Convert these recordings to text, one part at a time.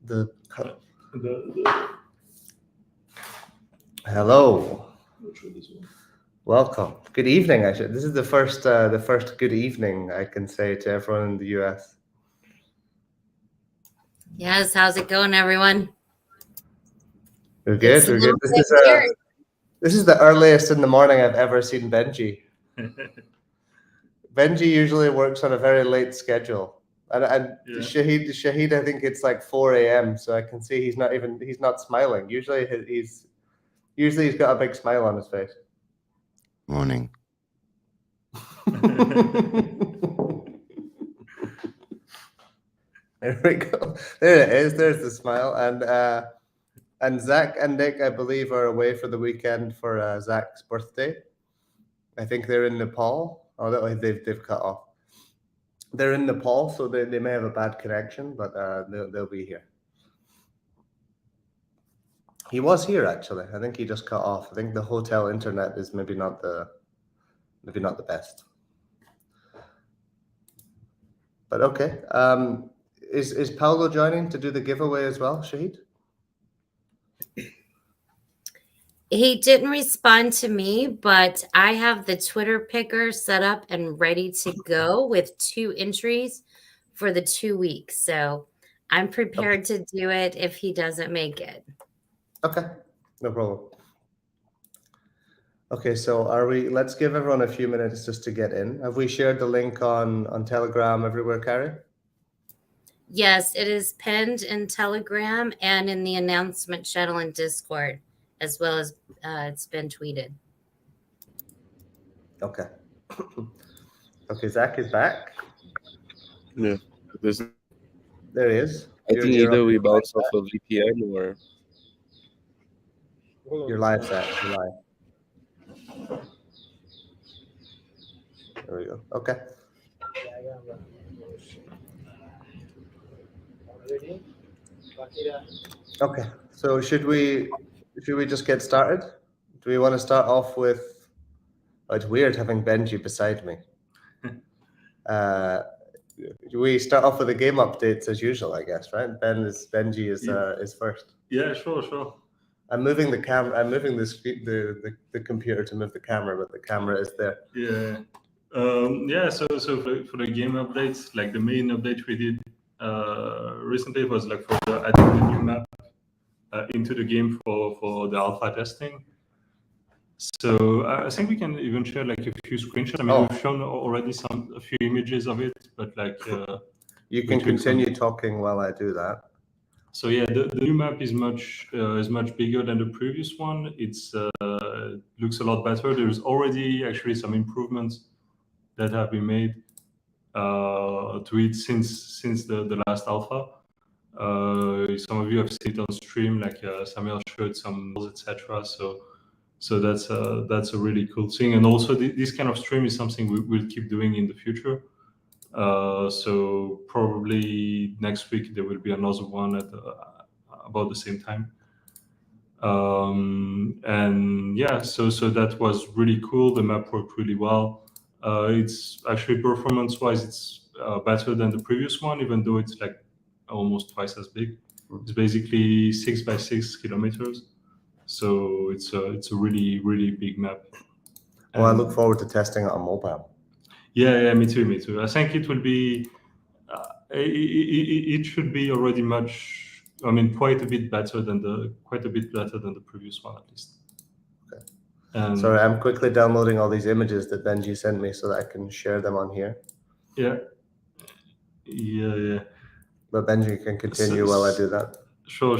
The hello. Welcome. Good evening. Actually, this is the first good evening I can say to everyone in the US. Yes, how's it going, everyone? We're good. We're good. This is the earliest in the morning I've ever seen Benji. Benji usually works on a very late schedule, and yeah. Shahid, I think it's like 4 a.m. So I can see he's not smiling. Usually he's got a big smile on his face. Morning. There we go. There it is. There's the smile. And Zach and Nick, I believe, are away for the weekend for Zach's birthday. I think they're in Nepal. Oh, they've cut off. They're in Nepal, so they may have a bad connection, but they'll be here. He was here actually. I think he just cut off. I think the hotel internet is maybe not the best. But okay. Is Paolo joining to do the giveaway as well, Shahid? He didn't respond to me, but I have the Twitter picker set up and ready to go with 2 entries for the 2 weeks. So I'm prepared to do it if he doesn't make it. Okay, no problem. Okay, so let's give everyone a few minutes just to get in. Have we shared the link on Telegram everywhere, Carrie? Yes, it is pinned in Telegram and in the announcement channel in Discord, as well as it's been tweeted. Okay. Okay, Zach is back. Yeah. There he is. I think either we bounce off a VPN or... You're live, Zach. You're live. There we go. Okay. Okay. So should we just get started? Do we want to start off with? Oh, it's weird having Benji beside me. Do we start off with the game updates as usual? I guess, right? Benji is first. Yeah, sure. I'm moving the camera. I'm moving the computer to move the camera, but the camera is there. Yeah. So for the game updates, like the main update we did recently was like for adding the new map into the game for the alpha testing. So I think we can even share like a few screenshots. I mean, we've shown already a few images of it, but like you can continue talking while I do that. So yeah, the new map is much bigger than the previous one. It's looks a lot better. There's already actually some improvements that have been made to it since the last alpha. Some of you have seen it on stream, like Samuel showed some, etc. So that's a really cool thing. And also this kind of stream is something we'll keep doing in the future. So probably next week there will be another one at about the same time. And yeah, so that was really cool. The map worked really well. It's actually performance-wise, it's better than the previous one, even though it's like almost twice as big. It's basically 6 by 6 kilometers. So it's a really, really big map. Well, I look forward to testing it on mobile. Yeah, me too. I think it will be, it should be already quite a bit better than the previous one at least. Okay. Sorry, I'm quickly downloading all these images that Benji sent me so that I can share them on here. Yeah. But Benji can continue while I do that. Sure.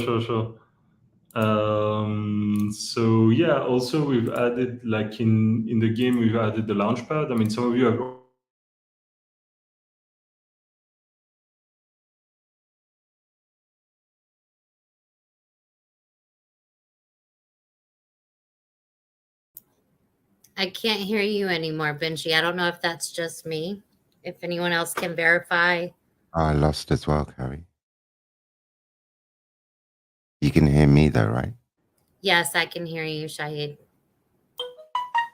So yeah, also we've added, like in the game, we've added the launchpad. I mean, some of you have. I can't hear you anymore, Benji. I don't know if that's just me. If anyone else can verify. I lost as well, Carrie. You can hear me though, right? Yes, I can hear you, Shahid.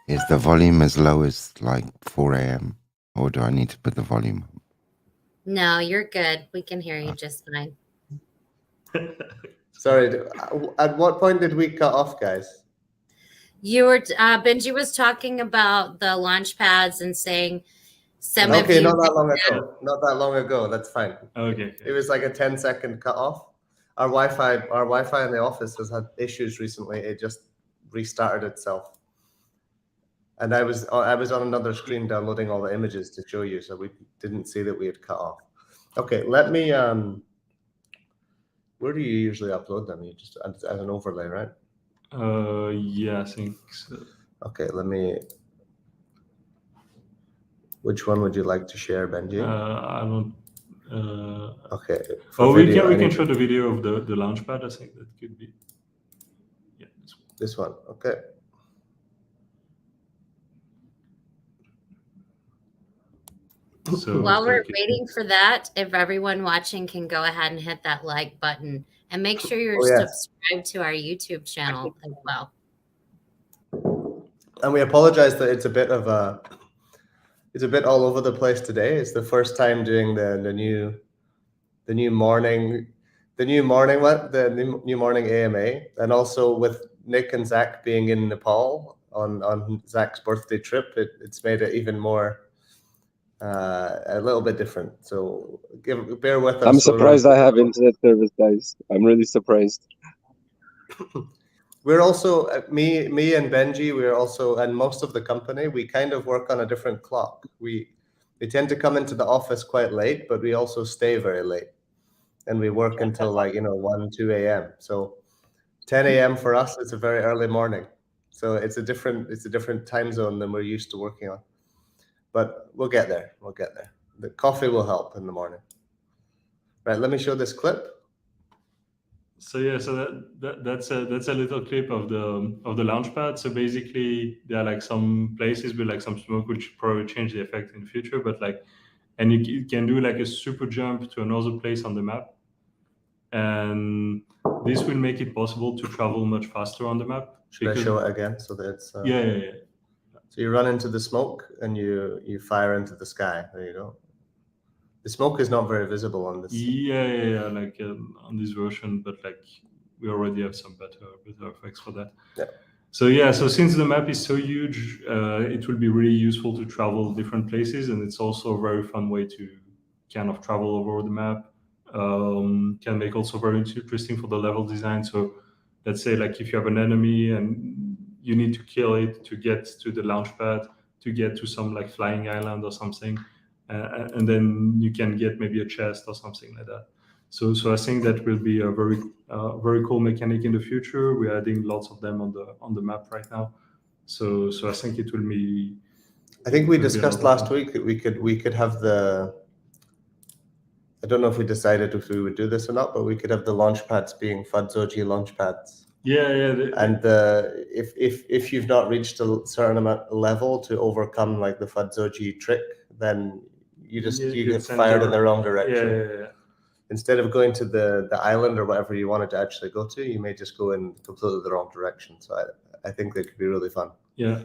Is the volume as low as like 4 a.m. or do I need to put the volume up? No, you're good. We can hear you just fine. Sorry, at what point did we cut off, guys? You were Benji was talking about the launch pads and saying some of Okay, you. not that long ago. Not that long ago. That's fine. Okay. It was like a 10-second cut off. Our Wi-Fi in the office has had issues recently. It just restarted itself. And I was on another screen downloading all the images to show you, so we didn't see that we had cut off. Okay, let me where do you usually upload them? You just as an overlay, right? Yeah, I think so. Okay, let me. Which one would you like to share, Benji? I don't. Okay. We can show the video of the launchpad. I think that could be. Yeah, this one. Okay. So while we're waiting for that, if everyone watching can go ahead and hit that like button and make sure you're subscribed to our YouTube channel as well. And we apologize that it's a bit all over the place today. It's the first time doing the new morning AMA, and also with Nick and Zach being in Nepal on Zach's birthday trip, it's made it even more a little bit different. So bear with us. I'm surprised I have internet service, guys. I'm really surprised. We're also me and Benji. We're also, and most of the company, we kind of work on a different clock. We tend to come into the office quite late, but we also stay very late, and we work until 1, 2 a.m. So 10 a.m. for us is a very early morning. So it's a different time zone than we're used to working on. But we'll get there. We'll get there. The coffee will help in the morning. Right. Let me show this clip. So yeah, so that's a little clip of the launchpad. So basically, there are like some places with like some smoke, which probably change the effect in the future. But and you can do like a super jump to another place on the map, and this will make it possible to travel much faster on the map. Should I show it again so that it's yeah. So you run into the smoke and you fire into the sky. There you go. The smoke is not very visible on this. Yeah. Like on this version, but like we already have some better effects for that. Yeah. So since the map is so huge, it will be really useful to travel different places, and it's also a very fun way to kind of travel over the map. Can make also very interesting for the level design. So let's say like if you have an enemy and you need to kill it to get to the launch pad, to get to some like flying island or something. And then you can get maybe a chest or something like that. So I think that will be a very cool mechanic in the future. We're adding lots of them on the map right now. So I think it will be. I think we discussed last week that we could have the. I don't know if we decided if we would do this or not, but we could have the launch pads being Bezogi launch pads. Yeah. And if you've not reached a certain amount level to overcome like the Bezogi trick, then you get fired in the wrong direction. Yeah. Instead of going to the island or whatever you wanted to actually go to, you may just go in completely the wrong direction. So I think that could be really fun. Yeah.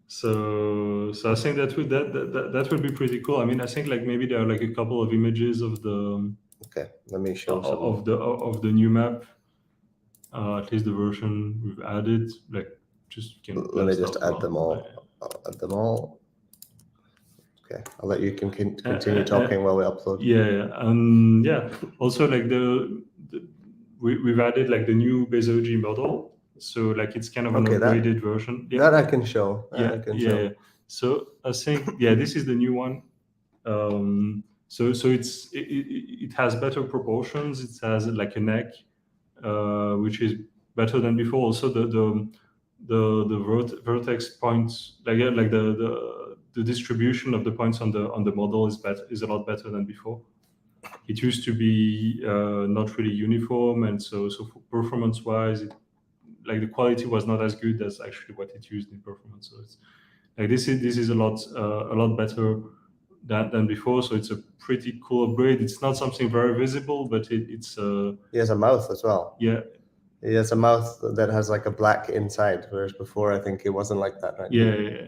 So I think that would be pretty cool. I mean, I think like maybe there are like a couple of images of the. Okay, let me show of the new map. At least the version we've added. Like let me just add them all. I'll add them all. Okay, I'll let you continue talking while we upload. Yeah. Also, like we've added like the new Bezogi model, so like it's kind of an upgraded version. Yeah. That I can show. Yeah. So I think this is the new one. So it has better proportions. It has like a neck, which is better than before. Also the vertex points, like the distribution of the points on the model is a lot better than before. It used to be not really uniform, and so for performance wise, like the quality was not as good as actually what it used in performance. So it's like this is a lot better than before. So it's a pretty cool upgrade. It's not something very visible, but it's he has a mouth as well. Yeah. He has a mouth that has like a black inside, whereas before I think it wasn't like that, right? Yeah.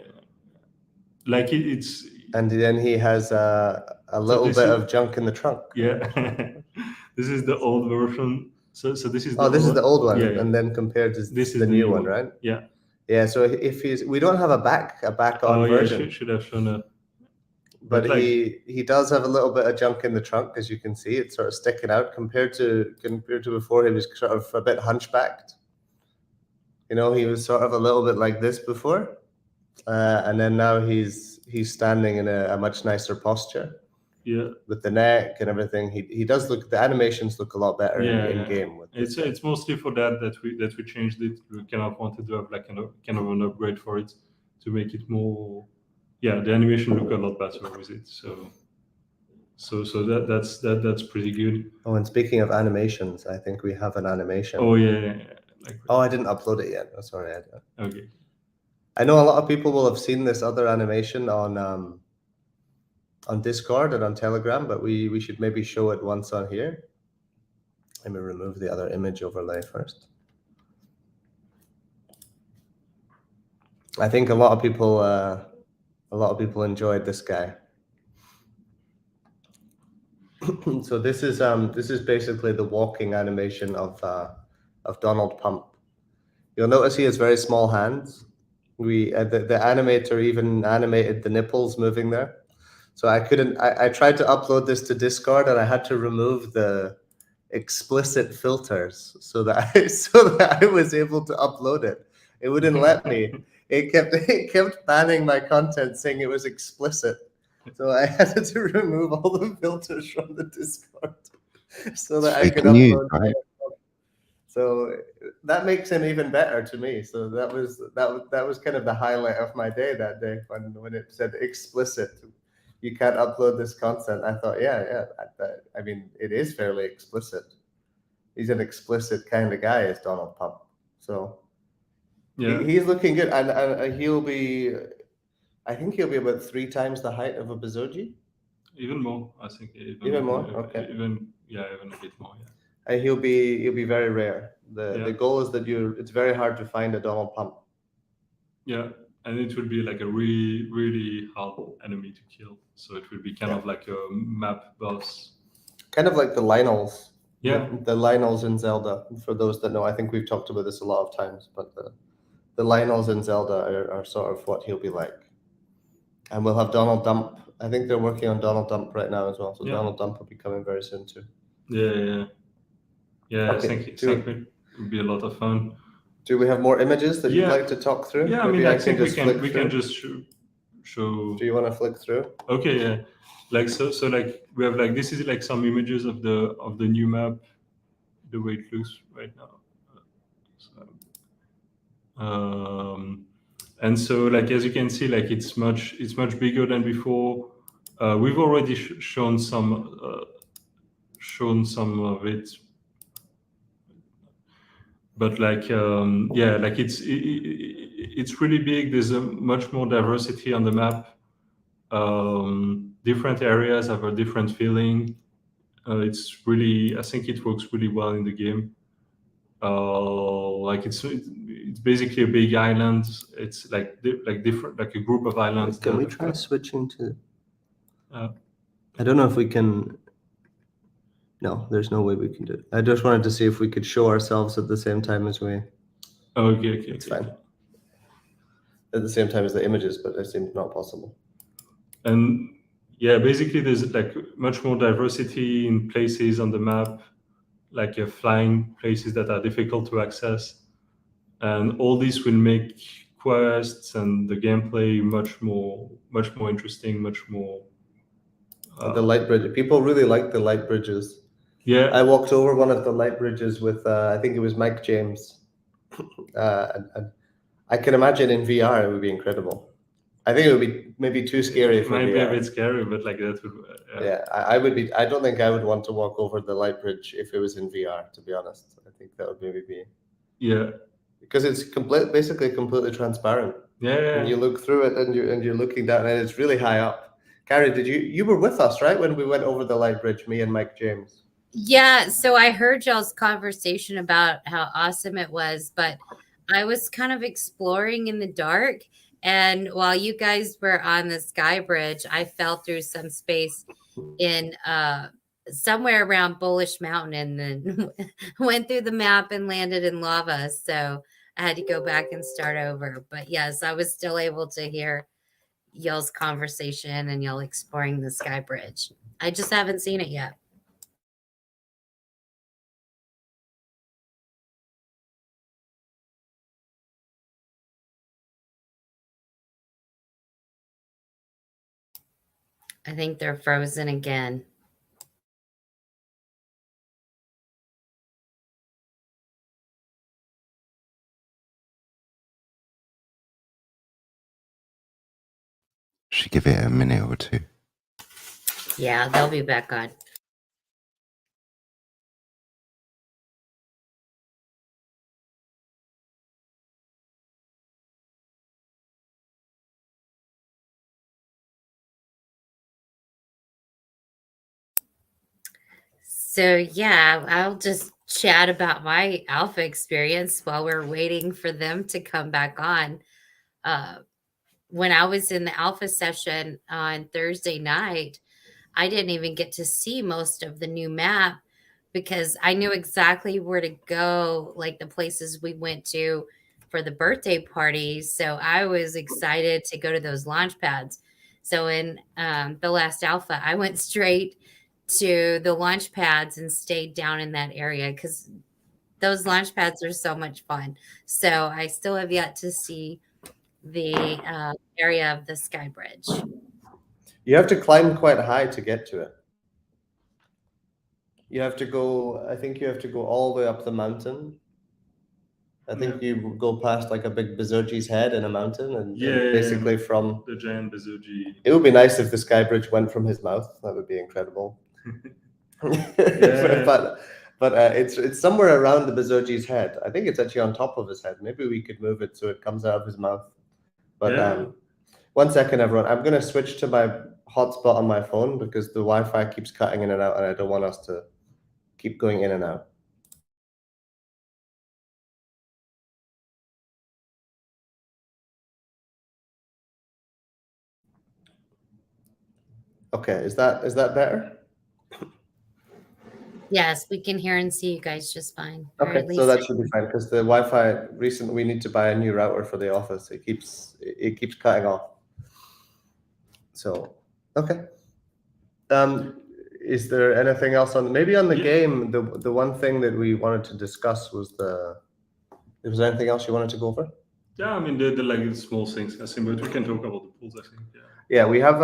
Like it's. And then he has a a little this bit is- of junk in the trunk. Yeah, this is the old version. So this is the This is the old one, Yeah, and then compared to this is the new one, right? Yeah. Yeah. So if we don't have a back on Oh version. yeah, should have shown a. But like, he does have a little bit of junk in the trunk, as you can see. It's sort of sticking out compared to before. He was sort of a bit hunchbacked. You know, he was sort of a little bit like this before, and then now he's standing in a much nicer posture. Yeah, with the neck and everything. He does look. The animations look a lot better in game. With this it's mostly for that we changed it. We kind of wanted to have like kind of an upgrade for it to make it more. Yeah, the animation look a lot better with it. So that's pretty good. Oh, and speaking of animations, I think we have an animation. Oh yeah. Like, oh, I didn't upload it yet. Oh, sorry. Okay. I know a lot of people will have seen this other animation on Discord and on Telegram, but we should maybe show it once on here. Let me remove the other image overlay first. I think a lot of people enjoyed this guy. So this is basically the walking animation of Donald Pump. You'll notice he has very small hands. The animator even animated the nipples moving there. So I tried to upload this to Discord and I had to remove the explicit filters so that I was able to upload it. It wouldn't let me. It kept banning my content, saying it was explicit. So I had to remove all the filters from the Discord so that I could upload. Right? So that makes him even better to me. So that was kind of the highlight of my day that day when it said explicit. You can't upload this content. I thought, I mean, it is fairly explicit. He's an explicit kind of guy, is Donald Pump. So he's looking good, and he'll be. I think he'll be about 3 times the height of a Bezogi. Even more, I think. Even more. Okay. Even a bit more. Yeah. And he'll be very rare. The goal is that it's very hard to find a Donald Pump. Yeah. And it will be like a really, really hard enemy to kill. So it will be kind of like a map boss. Kind of like the Lionels. Yeah. The Lionels in Zelda. For those that know, I think we've talked about this a lot of times, but the Lionels in Zelda are sort of what he'll be like. And we'll have Donald Dump. I think they're working on Donald Dump right now as well. So Donald Dump will be coming very soon too. Yeah. Okay. I think it would be a lot of fun. Do we have more images that you'd like to talk through? Yeah, Maybe I think we can just show. Do you want to flick through? Okay, yeah. Like so like we have like this is like some images of the new map, the way it looks right now. And so like as you can see, like it's much bigger than before. We've already shown some of it. But like like it's really big. There's a much more diversity on the map. Different areas have a different feeling. It's really, I think it works really well in the game. Like it's basically a big island. It's like different, like a group of islands. Can we try switching to? I don't know if we can. No, there's no way we can do it. I just wanted to see if we could show ourselves at the same time as we. Okay. It's fine. At the same time as the images, but it seems not possible. And yeah, basically there's like much more diversity in places on the map, like flying places that are difficult to access. And all this will make quests and the gameplay much more interesting, much more. The light bridge. People really like the light bridges. Yeah, I walked over one of the light bridges with I think it was Mike James. And I can imagine in VR it would be incredible. I think it would be maybe too scary for VR. It might be a bit scary, but like that would. I would be. I don't think I would want to walk over the light bridge if it was in VR. To be honest, I think that would maybe be. Yeah. Because it's basically completely transparent. Yeah. And you look through it, and you're looking down, and it's really high up. Carrie, you were with us, right, when we went over the light bridge? Me and Mike James. Yeah, so I heard y'all's conversation about how awesome it was, but I was kind of exploring in the dark, and while you guys were on the sky bridge, I fell through some space in somewhere around Bullish Mountain, and then went through the map and landed in lava. So I had to go back and start over. But yes, I was still able to hear y'all's conversation and y'all exploring the Sky Bridge. I just haven't seen it yet. I think they're frozen again. Should give it a minute or two. Yeah, they'll be back on. So yeah, I'll just chat about my alpha experience while we're waiting for them to come back on. When I was in the alpha session on Thursday night, I didn't even get to see most of the new map because I knew exactly where to go, like the places we went to for the birthday parties. So I was excited to go to those launch pads. So in the last alpha, I went straight to the launch pads and stayed down in that area because those launch pads are so much fun. So I still have yet to see the area of the Sky Bridge. You have to climb quite high to get to it. You have to go, I think you have to go all the way up the mountain. I think you go past like a big Bezogi's head in a mountain, and basically from the giant Bezogi. It would be nice if the Sky Bridge went from his mouth. That would be incredible. But it's somewhere around the Bezogi's head. I think it's actually on top of his head. Maybe we could move it so it comes out of his mouth. But 1 second, everyone. I'm going to switch to my hotspot on my phone because the Wi-Fi keeps cutting in and out, and I don't want us to keep going in and out. Okay, is that better? Yes, we can hear and see you guys just fine. Okay, so that should be fine because the Wi-Fi recently we need to buy a new router for the office. It keeps cutting off. So okay. Is there anything else on maybe on the game? The one thing that we wanted to discuss was was there anything else you wanted to go over? Yeah, I mean the like small things, I think, but we can talk about the pools, I think. Yeah, we have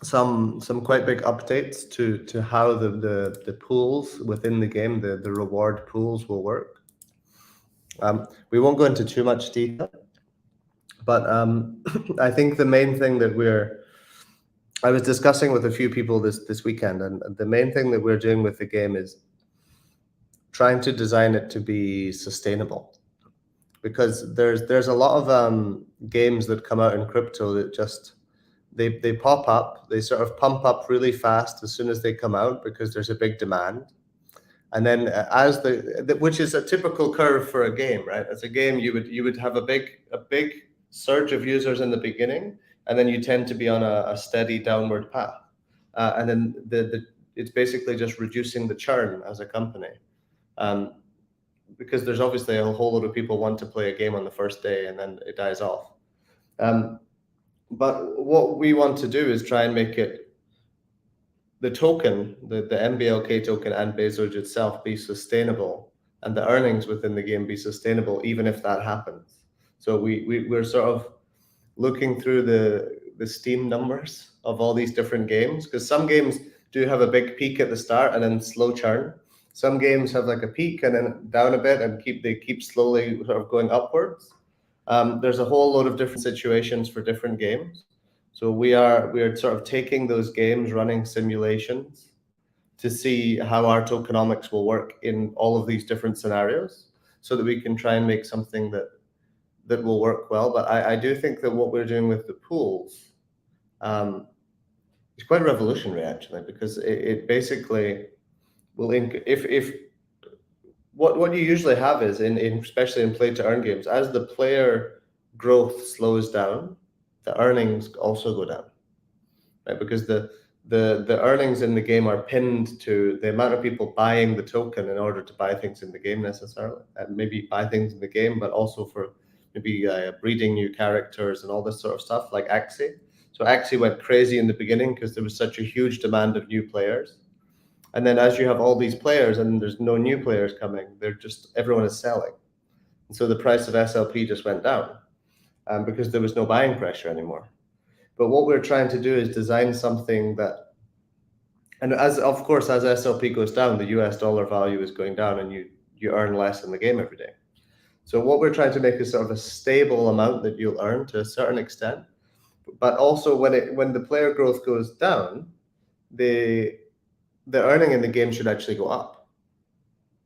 some quite big updates to how the pools within the game, the reward pools will work. We won't go into too much detail, but I think the main thing that I was discussing with a few people this weekend, and the main thing that we're doing with the game is trying to design it to be sustainable, because there's a lot of games that come out in crypto that just they pop up, they sort of pump up really fast as soon as they come out because there's a big demand, and then as which is a typical curve for a game, right? As a game, you would have a big surge of users in the beginning, and then you tend to be on a steady downward path, and then it's basically just reducing the churn as a company, because there's obviously a whole lot of people want to play a game on the first day and then it dies off. But what we want to do is try and make it the token, the MBLK token and Bezoge itself be sustainable, and the earnings within the game be sustainable, even if that happens. So we're sort of looking through the Steam numbers of all these different games, because some games do have a big peak at the start and then slow churn. Some games have like a peak and then down a bit and keep slowly sort of going upwards. There's a whole load of different situations for different games. So we are sort of taking those games, running simulations to see how our tokenomics will work in all of these different scenarios, so that we can try and make something that will work well. But I do think that what we're doing with the pools is quite revolutionary, actually, because it basically will if what you usually have is especially in play to earn games, as the player growth slows down, the earnings also go down. right? Because the earnings in the game are pinned to the amount of people buying the token in order to buy things in the game necessarily, and maybe buy things in the game, but also for maybe breeding new characters and all this sort of stuff, like Axie. So Axie went crazy in the beginning because there was such a huge demand of new players. And then as you have all these players and there's no new players coming, everyone is selling. And so the price of SLP just went down because there was no buying pressure anymore. But what we're trying to do is design something that, and as SLP goes down, the US dollar value is going down and you earn less in the game every day. So what we're trying to make is sort of a stable amount that you'll earn to a certain extent. But also when the player growth goes down, the earning in the game should actually go up,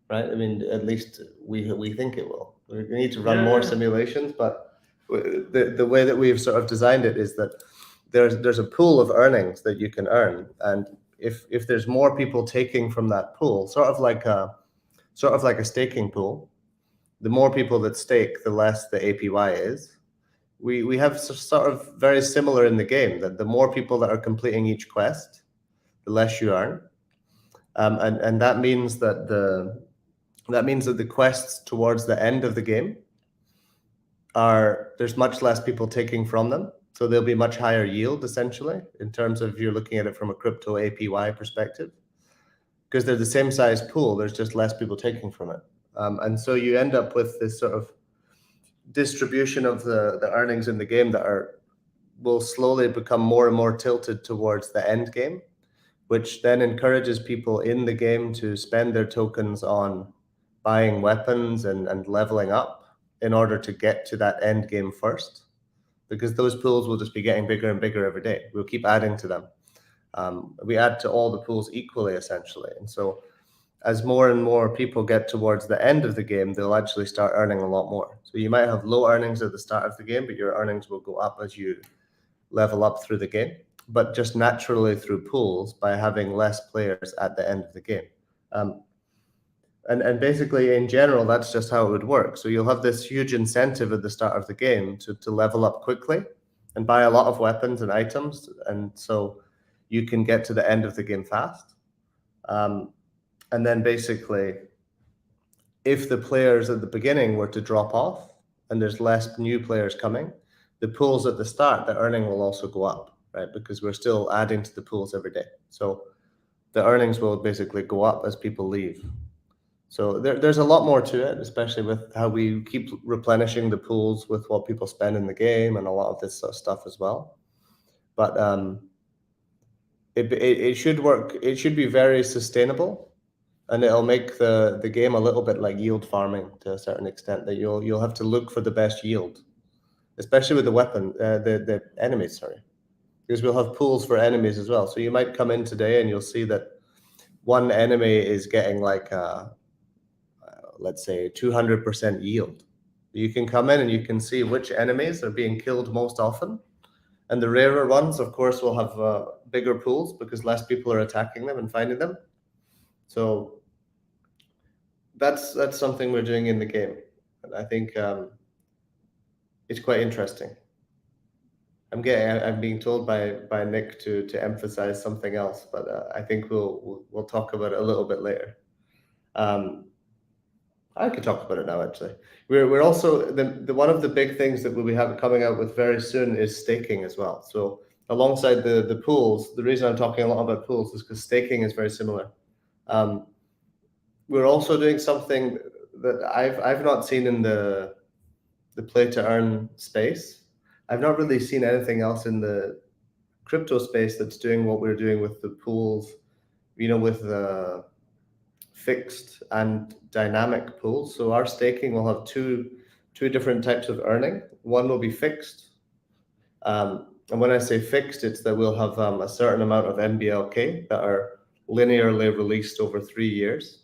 right? I mean, at least we think it will. We need to run more simulations, but the way that we've sort of designed it is that there's a pool of earnings that you can earn, and if there's more people taking from that pool, sort of like a staking pool, the more people that stake, the less the APY is. We have sort of very similar in the game, that the more people that are completing each quest, the less you earn, and that means that the quests towards the end of the game there's much less people taking from them. So there'll be much higher yield, essentially, in terms of if you're looking at it from a crypto APY perspective, because they're the same size pool. There's just less people taking from it. And so you end up with this sort of distribution of the earnings in the game that will slowly become more and more tilted towards the end game, which then encourages people in the game to spend their tokens on buying weapons and leveling up in order to get to that end game first, because those pools will just be getting bigger and bigger every day. We'll keep adding to them. We add to all the pools equally, essentially. And so as more and more people get towards the end of the game, they'll actually start earning a lot more. So you might have low earnings at the start of the game, but your earnings will go up as you level up through the game, but just naturally through pools by having less players at the end of the game. And basically, in general, that's just how it would work. So you'll have this huge incentive at the start of the game to level up quickly and buy a lot of weapons and items, and so you can get to the end of the game fast. And then basically, if the players at the beginning were to drop off and there's less new players coming, the pools at the start, the earning will also go up, right? Because we're still adding to the pools every day. So the earnings will basically go up as people leave. So there's a lot more to it, especially with how we keep replenishing the pools with what people spend in the game and a lot of this sort of stuff as well. But it should work. It should be very sustainable, and it'll make the game a little bit like yield farming to a certain extent, that you'll have to look for the best yield, especially with the weapon, the enemies, sorry, because we'll have pools for enemies as well. So you might come in today and you'll see that one enemy is getting like let's say 200% yield. You can come in and you can see which enemies are being killed most often. And the rarer ones, of course, will have bigger pools because less people are attacking them and finding them. So that's something we're doing in the game. And I think it's quite interesting. I'm being told by Nick to emphasize something else, but I think we'll talk about it a little bit later. I could talk about it now, actually. We're also the one of the big things that we'll be coming out with very soon is staking as well. So alongside the pools, the reason I'm talking a lot about pools is because staking is very similar. We're also doing something that I've not seen in the play to earn space. I've not really seen anything else in the crypto space that's doing what we're doing with the pools, with the fixed and dynamic pools. So our staking will have two different types of earning. One will be fixed. And when I say fixed, it's that we'll have a certain amount of MBLK that are linearly released over 3 years.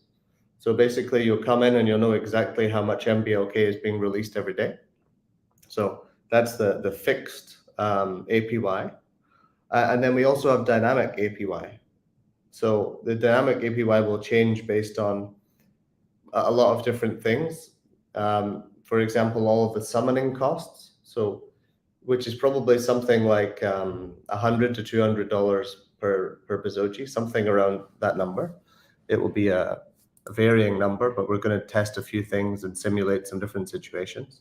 So basically you'll come in and you'll know exactly how much MBLK is being released every day. So that's the fixed APY. And then we also have dynamic APY. So the dynamic APY will change based on a lot of different things. For example, all of the summoning costs. So which is probably something like $100 to $200 per Bezogi, something around that number. It will be a varying number, but we're going to test a few things and simulate some different situations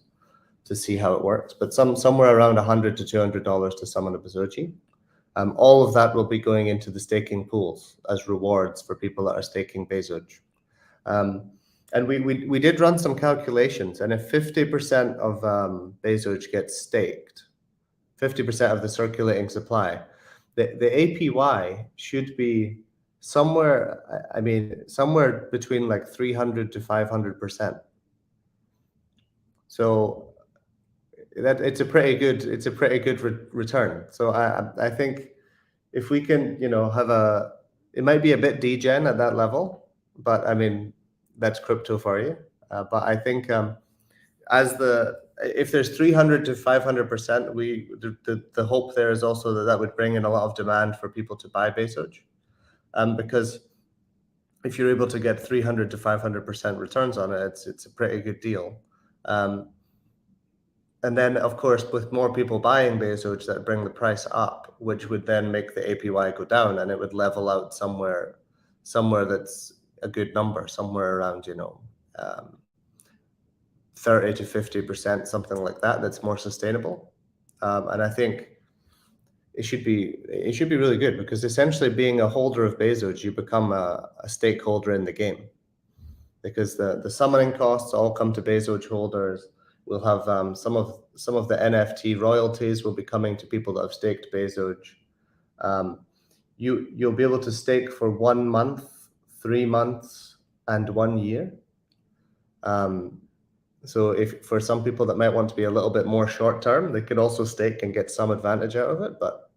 to see how it works. But somewhere around $100 to $200 to summon a Bezogi. All of that will be going into the staking pools as rewards for people that are staking Bezoge. And we did run some calculations, and if 50% of Bezoge gets staked, 50% of the circulating supply, the APY should be somewhere, I mean, somewhere between like 300 to 500%. So that it's a pretty good return. So I think if we can, you know, have it might be a bit degen at that level, but I mean, that's crypto for you. But I think if there's 300 to 500%, the hope there is also that would bring in a lot of demand for people to buy Bezoge, because if you're able to get 300 to 500% returns on it, it's a pretty good deal. And then, of course, with more people buying Bezoge, that bring the price up, which would then make the APY go down, and it would level out somewhere that's a good number, somewhere around, you know, 30 to 50%, something like that. That's more sustainable, and I think it should be really good, because essentially, being a holder of Bezoge, you become a stakeholder in the game, because the summoning costs all come to Bezoge holders. We'll have some of the NFT royalties will be coming to people that have staked Bezoge. You'll be able to stake for 1 month, 3 months, and 1 year. So if for some people that might want to be a little bit more short term, they could also stake and get some advantage out of it. But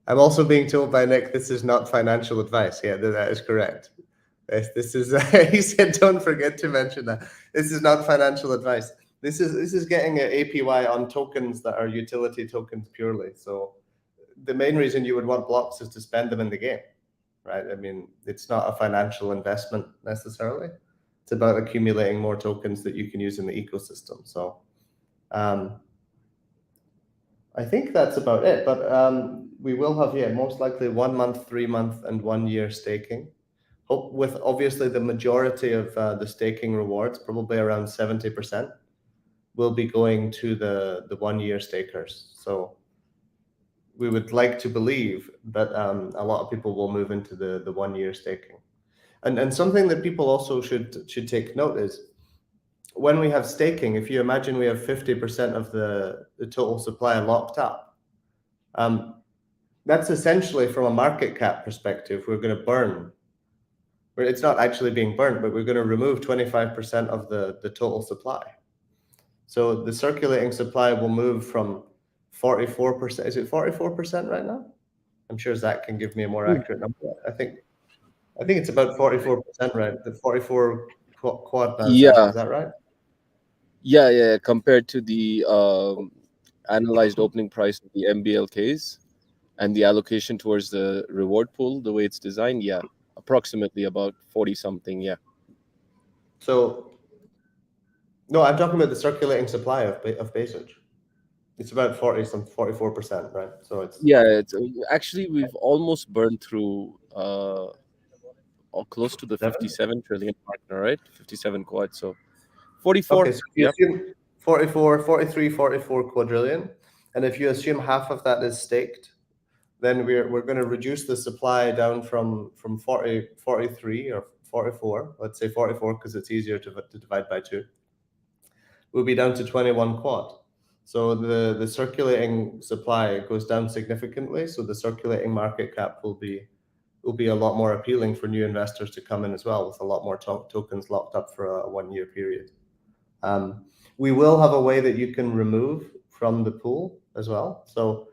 I'm also being told by Nick, this is not financial advice. Yeah, that is correct. This is he said, don't forget to mention that this is not financial advice. This is getting an APY on tokens that are utility tokens purely. So the main reason you would want blocks is to spend them in the game, right? I mean, it's not a financial investment necessarily. It's about accumulating more tokens that you can use in the ecosystem. So I think that's about it. But we will have, most likely 1 month, 3 month, and 1 year staking. With obviously the majority of the staking rewards, probably around 70%, will be going to the 1 year stakers. So we would like to believe that a lot of people will move into the 1 year staking. And something that people also should take note is, when we have staking, if you imagine we have 50% of the total supply locked up, that's essentially, from a market cap perspective, we're going to burn. It's not actually being burnt, but we're going to remove 25% of the total supply. So the circulating supply will move from 44%. Is it 44% right now? I'm sure Zach can give me a more accurate number. I think it's about 44%, right? The 44 quad now. Yeah. Is that right? Yeah. Compared to the analyzed opening price of the MBLKs and the allocation towards the reward pool, the way it's designed, approximately about 40 something. Yeah. So, no, I'm talking about the circulating supply of Bezoge. It's about 44%, right? So it's it's actually, we've almost burned through close to the 57 trillion mark, right? 57 quad. So 44. Okay, so if you assume 43, 44 quadrillion, and if you assume half of that is staked, then we're going to reduce the supply down from 43 or 44. Let's say 44 because it's easier to divide by 2. We'll be down to 21 quad. So the circulating supply goes down significantly. So the circulating market cap will be a lot more appealing for new investors to come in as well, with a lot more tokens locked up for a 1 year period. We will have a way that you can remove from the pool as well. So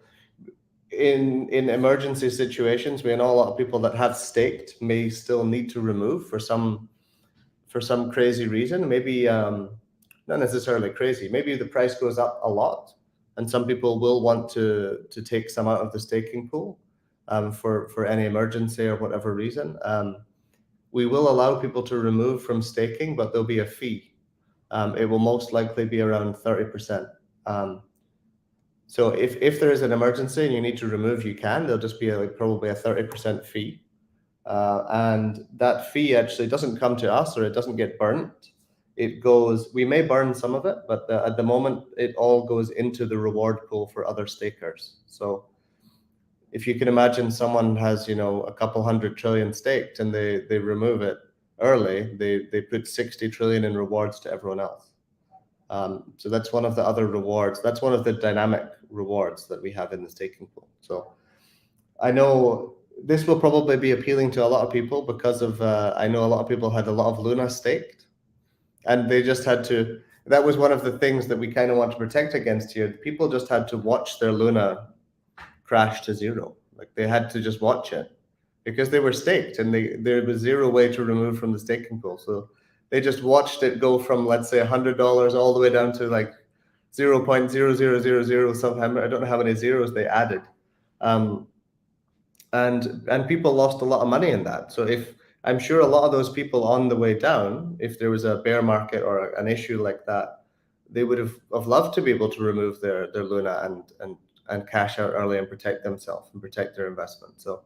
in emergency situations, we know a lot of people that have staked may still need to remove for some crazy reason. Maybe not necessarily crazy. Maybe the price goes up a lot, and some people will want to take some out of the staking pool for any emergency or whatever reason. We will allow people to remove from staking, but there'll be a fee. It will most likely be around 30%. So if there is an emergency and you need to remove, you can. There'll just be probably a 30% fee. And that fee actually doesn't come to us, or it doesn't get burnt. It goes, we may burn some of it, but at the moment, it all goes into the reward pool for other stakers. So if you can imagine someone has, a couple 100 trillion staked and they remove it early, they put 60 trillion in rewards to everyone else. So that's one of the other rewards. That's one of the dynamic rewards that we have in the staking pool. So I know this will probably be appealing to a lot of people because of, I know a lot of people had a lot of Luna staked, and they just had to, that was one of the things that we kind of want to protect against here. People just had to watch their Luna crash to zero. Like they had to just watch it because they were staked and there was zero way to remove from the staking pool. So they just watched it go from, let's say, $100 all the way down to like 0.0000 sometime. I don't know how many zeros they added. And people lost a lot of money in that. So I'm sure a lot of those people on the way down, if there was a bear market or an issue like that, they would have loved to be able to remove their Luna and cash out early and protect themselves and protect their investment. So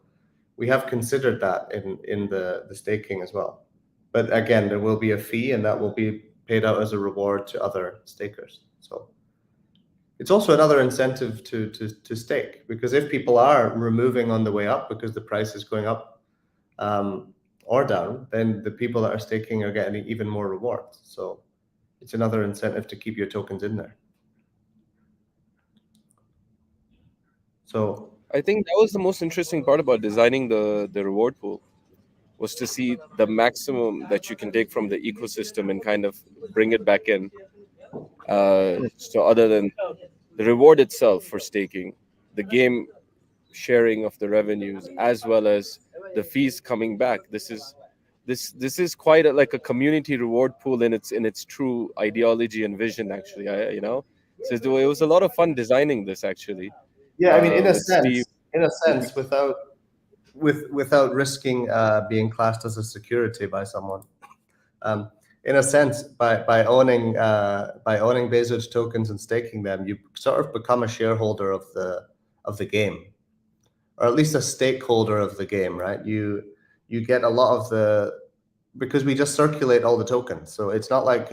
we have considered that in the staking as well. But again, there will be a fee, and that will be paid out as a reward to other stakers. So it's also another incentive to stake, because if people are removing on the way up because the price is going up or down, then the people that are staking are getting even more rewards. So it's another incentive to keep your tokens in there. So I think that was the most interesting part about designing the reward pool, was to see the maximum that you can take from the ecosystem and kind of bring it back in. So other than the reward itself for staking, the game sharing of the revenues, as well as the fees coming back, this is quite like a community reward pool in its true ideology and vision. Actually, so it was a lot of fun designing this. Actually, yeah, I mean, in a with sense, Steve, without risking being classed as a security by someone. In a sense, by owning Bezoge tokens and staking them, you sort of become a shareholder of the game, or at least a stakeholder of the game, right? You get a lot of because we just circulate all the tokens. So it's not like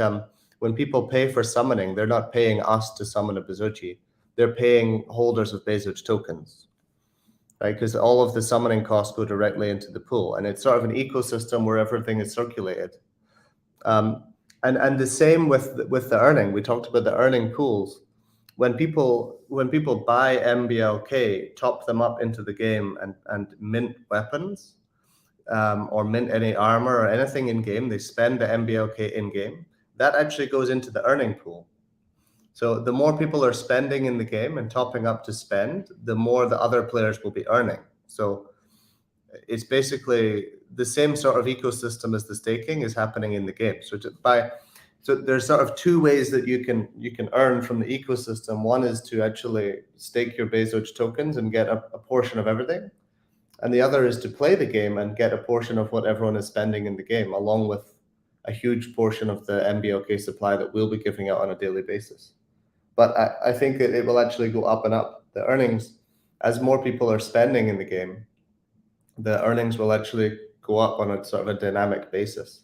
when people pay for summoning, they're not paying us to summon a Bezogi. They're paying holders of Bezoge tokens, right? Because all of the summoning costs go directly into the pool, and it's sort of an ecosystem where everything is circulated. And the same with the earning. We talked about the earning pools. When people buy MBLK, top them up into the game and mint weapons, or mint any armor or anything in game, they spend the MBLK in game. That actually goes into the earning pool. So the more people are spending in the game and topping up to spend, the more the other players will be earning. So it's basically the same sort of ecosystem as the staking is happening in the game. So there's sort of two ways that you can earn from the ecosystem. One is to actually stake your Bezoge tokens and get a portion of everything. And the other is to play the game and get a portion of what everyone is spending in the game, along with a huge portion of the MBLK supply that we'll be giving out on a daily basis. But I think that it will actually go up and up. The earnings, as more people are spending in the game, the earnings will actually go up on a sort of a dynamic basis.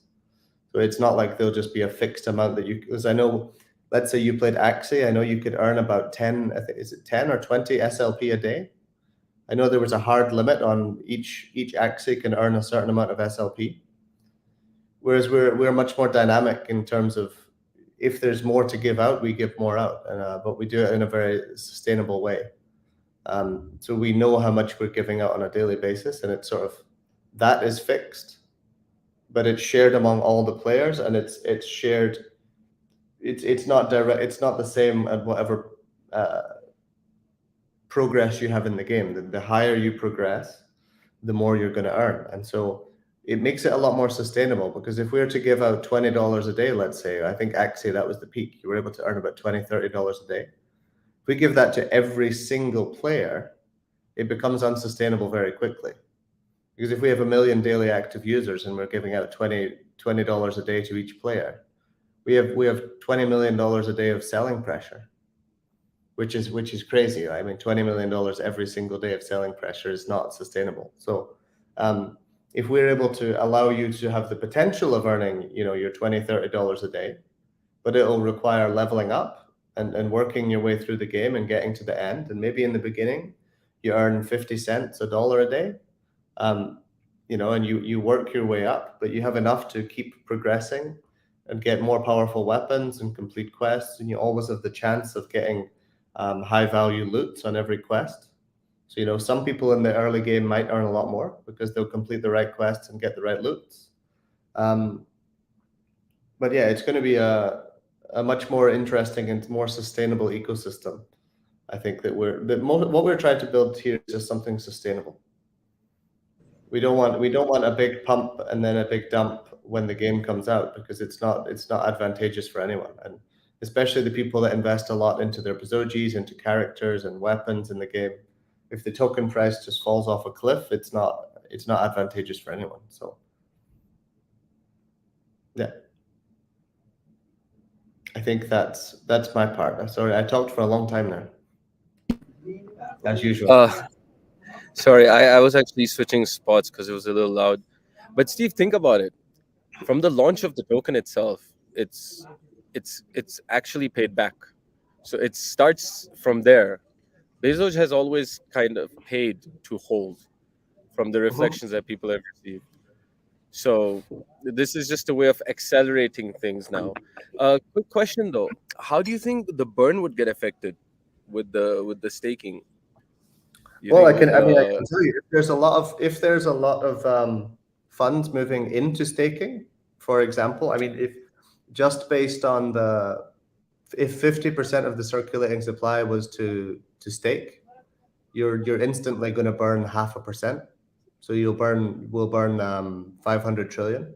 So it's not like there'll just be a fixed amount that because I know, let's say you played Axie, I know you could earn about 10, I think, is it 10 or 20 SLP a day? I know there was a hard limit on each Axie can earn a certain amount of SLP. Whereas we're much more dynamic in terms of, if there's more to give out, we give more out, but we do it in a very sustainable way. So we know how much we're giving out on a daily basis, and it's sort of, that is fixed, but it's shared among all the players, and it's shared. It's not direct. It's not the same at whatever progress you have in the game. The higher you progress, the more you're going to earn, and so it makes it a lot more sustainable. Because if we were to give out $20 a day, let's say, I think Axie, that was the peak, you were able to earn about $20, $30 a day. If we give that to every single player, it becomes unsustainable very quickly. Because if we have 1 million daily active users and we're giving out $20 a day to each player, we have $20 million a day of selling pressure. which is crazy. Right? I mean, $20 million every single day of selling pressure is not sustainable. So if we're able to allow you to have the potential of earning, your $20, $30 a day, but it'll require leveling up and working your way through the game and getting to the end. And maybe in the beginning, you earn 50 cents, $1 a day, and you work your way up, but you have enough to keep progressing and get more powerful weapons and complete quests. And you always have the chance of getting high value loots on every quest. So, some people in the early game might earn a lot more because they'll complete the right quests and get the right loots. But yeah, it's going to be a much more interesting and more sustainable ecosystem. I think that what we're trying to build here is just something sustainable. We don't want a big pump and then a big dump when the game comes out, because it's not advantageous for anyone, and especially the people that invest a lot into their Bezogis, into characters and weapons in the game. If the token price just falls off a cliff, it's not advantageous for anyone. So yeah, I think that's my part. Sorry, I talked for a long time now, as usual. Sorry, I was actually switching spots because it was a little loud. But Steve, think about it. From the launch of the token itself, it's actually paid back. So it starts from there. Bezoge has always kind of paid to hold from the reflections that people have received. So this is just a way of accelerating things now. Quick question though: how do you think the burn would get affected with the staking? I can tell you, if there's a lot of funds moving into staking, for example, I mean, if just based on if 50% of the circulating supply was to stake, you're instantly going to burn 0.5%. So we'll burn 500 trillion.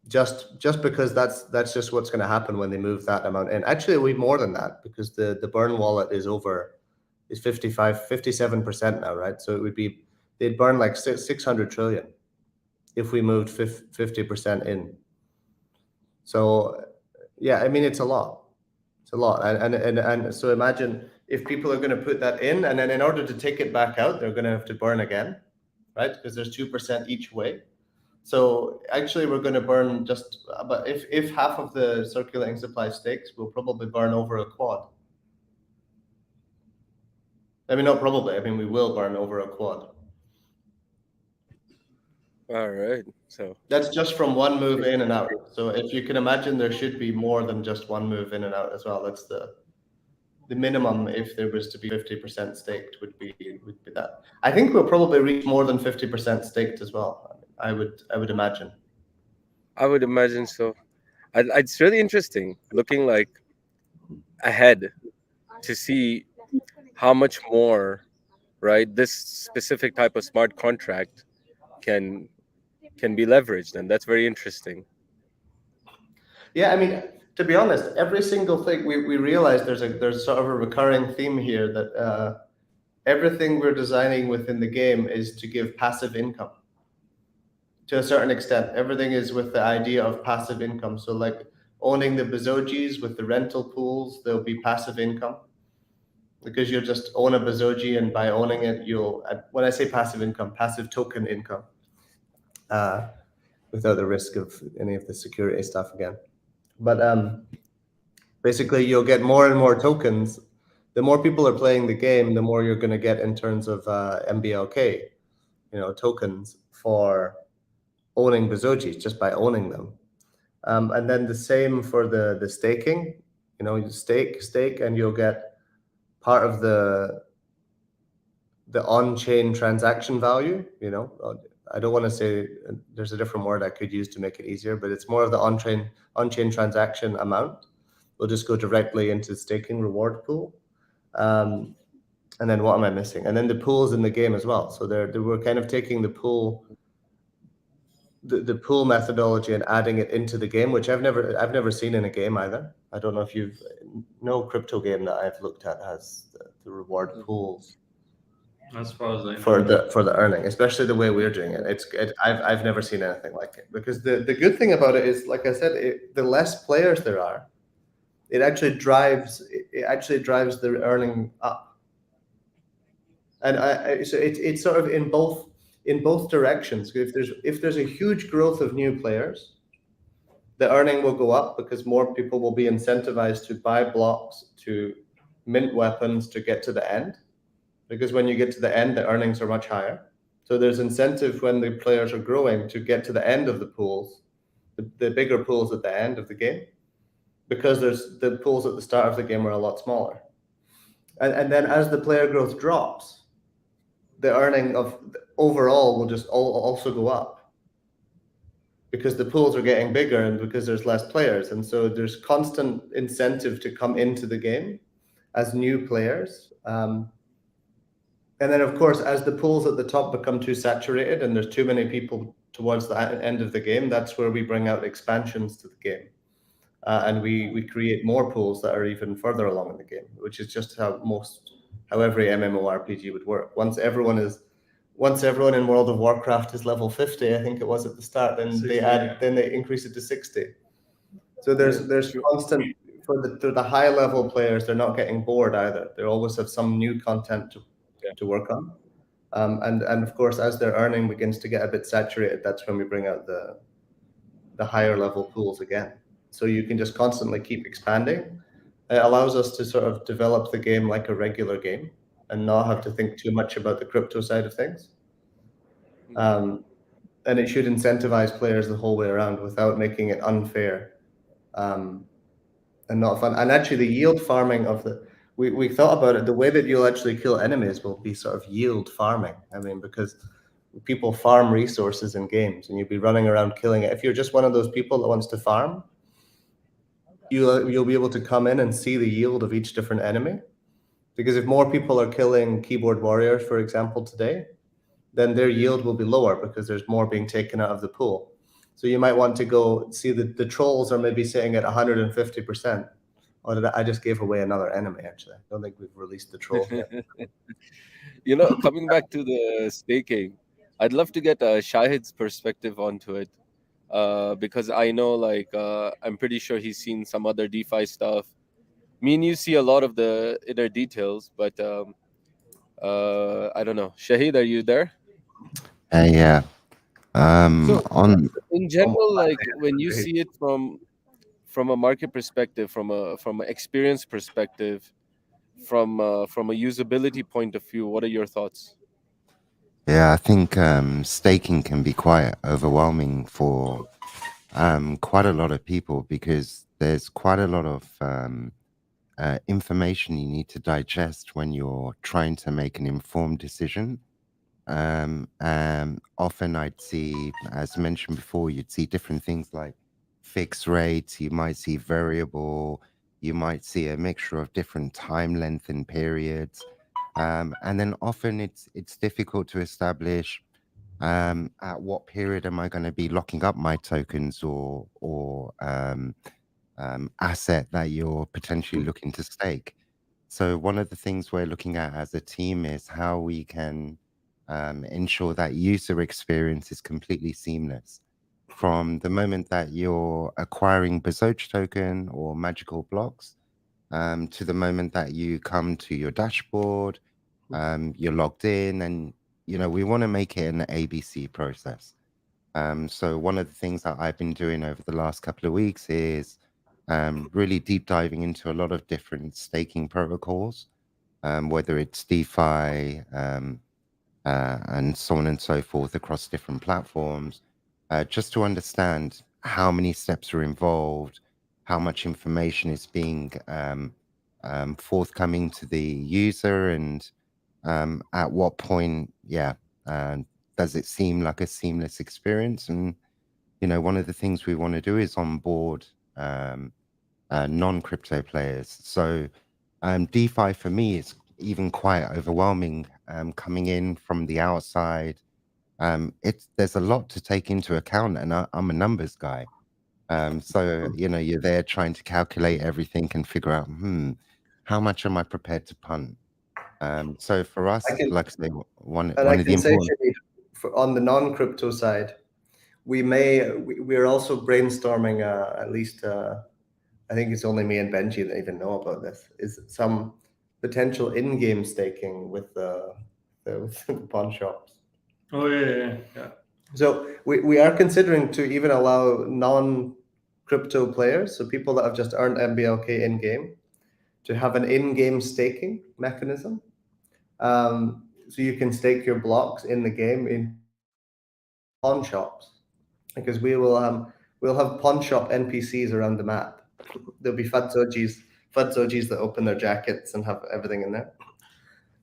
Just because that's just what's going to happen when they move that amount in. Actually, it'll be more than that, because the burn wallet is 57% now, right? So they'd burn like 600 trillion if we moved 50% in. So yeah, I mean, it's a lot. It's a lot. And so imagine if people are going to put that in, and then in order to take it back out, they're going to have to burn again, right? Because there's 2% each way. So actually we're going to burn but if half of the circulating supply stakes, we'll probably burn over a quad. I mean, not probably. I mean, we will burn over a quad. All right. So that's just from one move in and out. So if you can imagine, there should be more than just one move in and out as well. That's the minimum. If there was to be 50% staked, would be that. I think we'll probably reach more than 50% staked as well. I would imagine. I would imagine so. It's really interesting looking like ahead to see how much more, right, this specific type of smart contract can be leveraged, and that's very interesting. Yeah, I mean, to be honest, every single thing we realize there's sort of a recurring theme here that everything we're designing within the game is to give passive income. To a certain extent, everything is with the idea of passive income. So like owning the Bezogis with the rental pools, there'll be passive income. Because you'll just own a Bezogi, and by owning it, when I say passive income, passive token income, without the risk of any of the security stuff again. But basically, you'll get more and more tokens. The more people are playing the game, the more you're going to get in terms of MBLK, tokens for owning Bezogis just by owning them. And then the same for the staking. You stake, and you'll get part of the on-chain transaction value. I don't want to say, there's a different word I could use to make it easier, but it's more of the on-chain transaction amount will just go directly into the staking reward pool. And then what am I missing? And then the pools in the game as well. So we're kind of taking the pool methodology and adding it into the game, which I've never seen in a game either. I don't know if no crypto game that I've looked at has the reward pools. As far as I know. For the earning, especially the way we're doing it. I've never seen anything like it, because the good thing about it is, like I said, the less players there are, it actually drives it actually drives the earning up. And so it's sort of in both directions. If there's a huge growth of new players, the earning will go up because more people will be incentivized to buy blocks, to mint weapons to get to the end. Because when you get to the end, the earnings are much higher. So there's incentive when the players are growing to get to the end of the pools, the bigger pools at the end of the game, because there's the pools at the start of the game are a lot smaller. And then as the player growth drops, the earning of overall will just also go up, because the pools are getting bigger and because there's less players. And so there's constant incentive to come into the game as new players. And then, of course, as the pools at the top become too saturated and there's too many people towards the end of the game, that's where we bring out expansions to the game. And we create more pools that are even further along in the game, which is just how every MMORPG would work. Once everyone in World of Warcraft is level 50, I think it was at the start, then 60, then they increase it to 60. So there's constant for the high level players. They're not getting bored either. They always have some new content to work on. And of course, as their earning begins to get a bit saturated, that's when we bring out the higher level pools again. So you can just constantly keep expanding. It allows us to sort of develop the game like a regular game and not have to think too much about the crypto side of things. And it should incentivize players the whole way around without making it unfair and not fun. And actually, the yield farming of we thought about it. The way that you'll actually kill enemies will be sort of yield farming. I mean, because people farm resources in games, and you'll be running around killing it. If you're just one of those people that wants to farm, you'll be able to come in and see the yield of each different enemy. Because if more people are killing keyboard warriors, for example, today, then their yield will be lower because there's more being taken out of the pool. So you might want to go see the trolls are maybe sitting at 150%. Or I just gave away another enemy, actually. I don't think we've released the troll yet. Coming back to the staking, I'd love to get Shahid's perspective onto it. Because I know, I'm pretty sure he's seen some other DeFi stuff. Me and you see a lot of the inner details, but I don't know. Shahid, are you there? Yeah. So, On in general, when you see it from a market perspective, from an experience perspective, from a usability point of view, what are your thoughts? Yeah, I think staking can be quite overwhelming for quite a lot of people because there's quite a lot of information you need to digest when you're trying to make an informed decision. Often I'd see, as mentioned before, you'd see different things like fixed rates, you might see variable, you might see a mixture of different time length and periods. And then often it's difficult to establish at what period am I going to be locking up my tokens or asset that you're potentially looking to stake. So one of the things we're looking at as a team is how we can ensure that user experience is completely seamless. From the moment that you're acquiring Bezoge token or magical blocks, to the moment that you come to your dashboard, you're logged in, and we want to make it an ABC process. So one of the things that I've been doing over the last couple of weeks is really deep diving into a lot of different staking protocols, whether it's DeFi and so on and so forth across different platforms, just to understand how many steps are involved, how much information is being forthcoming to the user, and at what point, does it seem like a seamless experience? And one of the things we want to do is onboard non-crypto players. So DeFi for me is even quite overwhelming coming in from the outside. There's a lot to take into account, and I'm a numbers guy. So you're there trying to calculate everything and figure out how much am I prepared to punt. So for us, like I say, one of the important. On the non-crypto side, we're also brainstorming at least a I think it's only me and Benji that even know about this, is some potential in-game staking with the pawn shops. Oh yeah. So we are considering to even allow non-crypto players, so people that have just earned MBLK in-game, to have an in-game staking mechanism. So you can stake your blocks in the game in pawn shops, because we'll have pawn shop NPCs around the map. There'll be Fadzogis that open their jackets and have everything in there.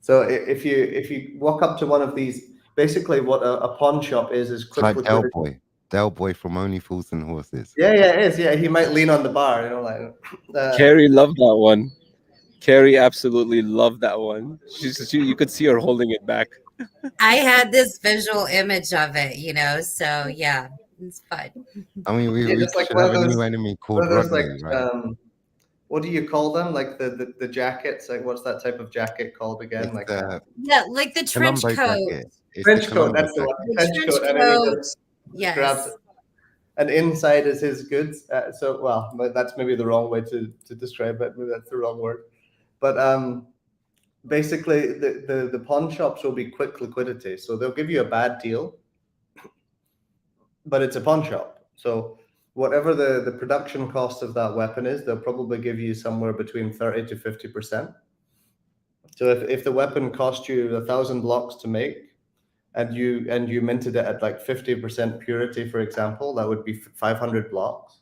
So if you walk up to one of these, basically what a pawn shop is It's quick like liquidity. Del Boy from Only Fools and Horses. Yeah, it is. Yeah, he might lean on the bar, you know, like. Carrie loved that one. Carrie absolutely loved that one. You could see her holding it back. I had this visual image of it, you know, so yeah, it's fun. I mean, we just like should one have of a new those- enemy called one of those, Rodney, right? what do you call them? Like the jackets? Like what's that type of jacket called again? It's Like the Yeah, like the trench Colombo coat. jacket. It's trench the coat. Colombo That's the one. jacket. The Trench trench coat, and then he coat. just Yes. grabs it. And inside is his goods. So, well, that's maybe the wrong way to describe it. Maybe that's the wrong word. But basically, the pawn shops will be quick liquidity. So they'll give you a bad deal, but it's a pawn shop. So whatever the production cost of that weapon is, they'll probably give you somewhere between 30 to 50%. So if the weapon cost you 1,000 blocks to make, and you minted it at like 50% purity, for example, that would be 500 blocks,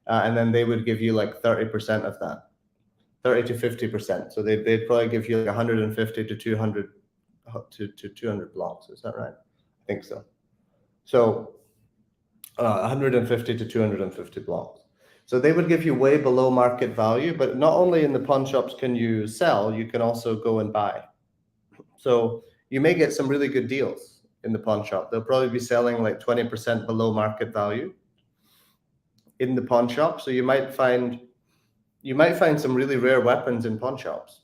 and then they would give you like 30% of that, 30 to 50%. So they'd probably give you like 150 to 200 to 200 blocks. Is that right? I think so. So 150 to 250 blocks. So they would give you way below market value, but not only in the pawn shops can you sell, you can also go and buy. So you may get some really good deals in the pawn shop. They'll probably be selling like 20% below market value in the pawn shop. So you might find some really rare weapons in pawn shops.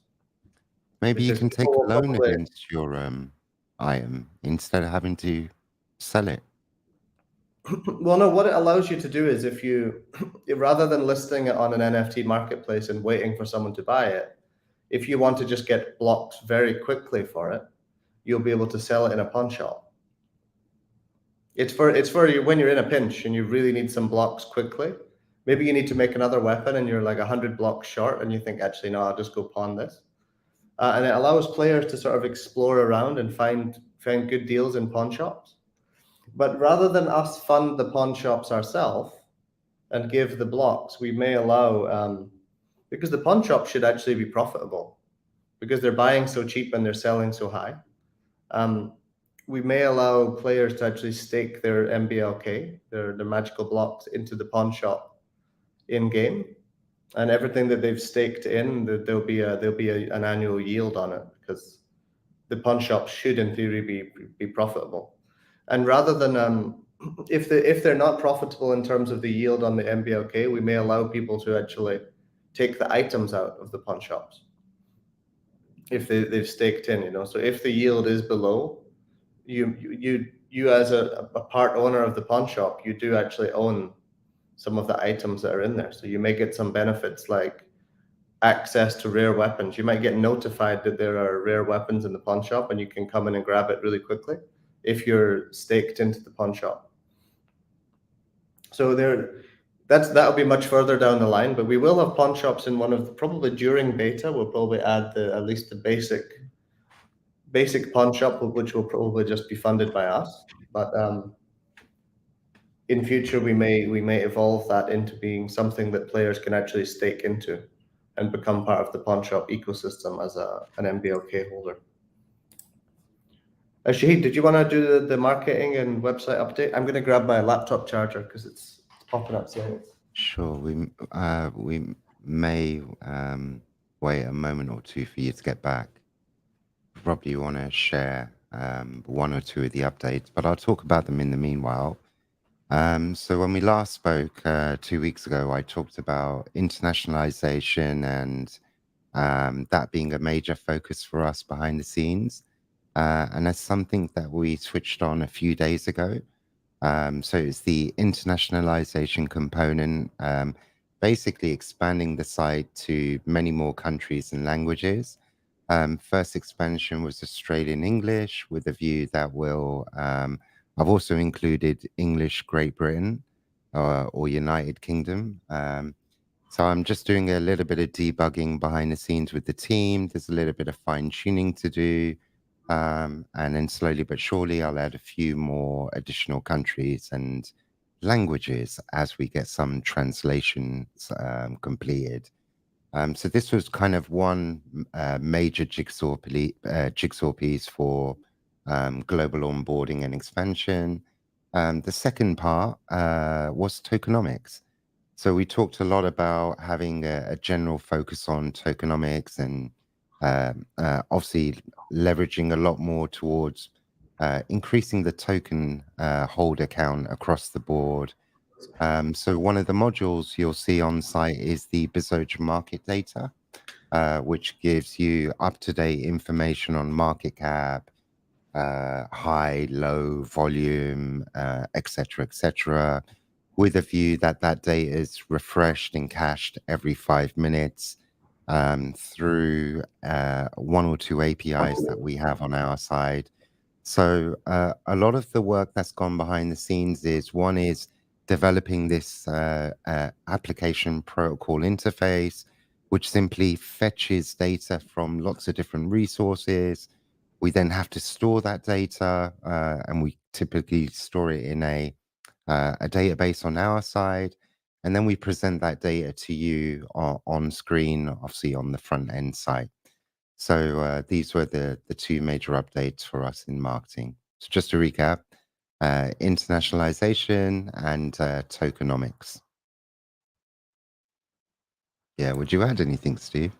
Maybe you Because can take people a will loan probably- against your item instead of having to sell it. Well, no, what it allows you to do is if you, rather than listing it on an NFT marketplace and waiting for someone to buy it, if you want to just get blocks very quickly for it, you'll be able to sell it in a pawn shop. It's for you when you're in a pinch and you really need some blocks quickly. Maybe you need to make another weapon and you're like 100 blocks short and you think, actually, no, I'll just go pawn this. And it allows players to sort of explore around and find good deals in pawn shops. But rather than us fund the pawn shops ourselves and give the blocks, we may allow, because the pawn shop should actually be profitable because they're buying so cheap and they're selling so high. We may allow players to actually stake their MBLK, their magical blocks, into the pawn shop in game, and everything that they've staked in, there'll be an annual yield on it because the pawn shop should, in theory, be profitable. And rather than if they're not profitable in terms of the yield on the MBLK, we may allow people to actually take the items out of the pawn shops if they've staked in, you know. So if the yield is below, you as a part owner of the pawn shop, you do actually own some of the items that are in there. So you may get some benefits like access to rare weapons. You might get notified that there are rare weapons in the pawn shop and you can come in and grab it really quickly if you're staked into the pawn shop. So that'll be much further down the line, but we will have pawn shops in probably during beta, we'll probably add at least the basic pawn shop, which will probably just be funded by us. But in future, we may evolve that into being something that players can actually stake into and become part of the pawn shop ecosystem as an MBLK holder. Shahid, did you want to do the marketing and website update? I'm going to grab my laptop charger because it's popping up saying it's... Sure, we may wait a moment or two for you to get back. Probably want to share one or two of the updates, but I'll talk about them in the meanwhile. So when we last spoke 2 weeks ago, I talked about internationalization and that being a major focus for us behind the scenes. And that's something that we switched on a few days ago. So it's the internationalization component. basically expanding the site to many more countries and languages. First expansion was Australian English, with a view that will. I've also included English Great Britain or United Kingdom. So I'm just doing a little bit of debugging behind the scenes with the team. There's a little bit of fine tuning to do. And then slowly but surely, I'll add a few more additional countries and languages as we get some translations completed. So this was kind of one major jigsaw piece for global onboarding and expansion. The second part was tokenomics. So we talked a lot about having a general focus on tokenomics and obviously leveraging a lot more towards increasing the token holder count across the board. So one of the modules you'll see on site is the Bezoge market data, which gives you up-to-date information on market cap, high, low, volume, etc., with a view that that data is refreshed and cached every 5 minutes through one or two APIs that we have on our side. So a lot of the work that's gone behind the scenes is one is developing this application protocol interface, which simply fetches data from lots of different resources. We then have to store that data, and we typically store it in a database on our side, and then we present that data to you on screen, obviously on the front end side. So these were the two major updates for us in marketing. So just to recap, internationalization and tokenomics. Yeah, would you add anything, Steve?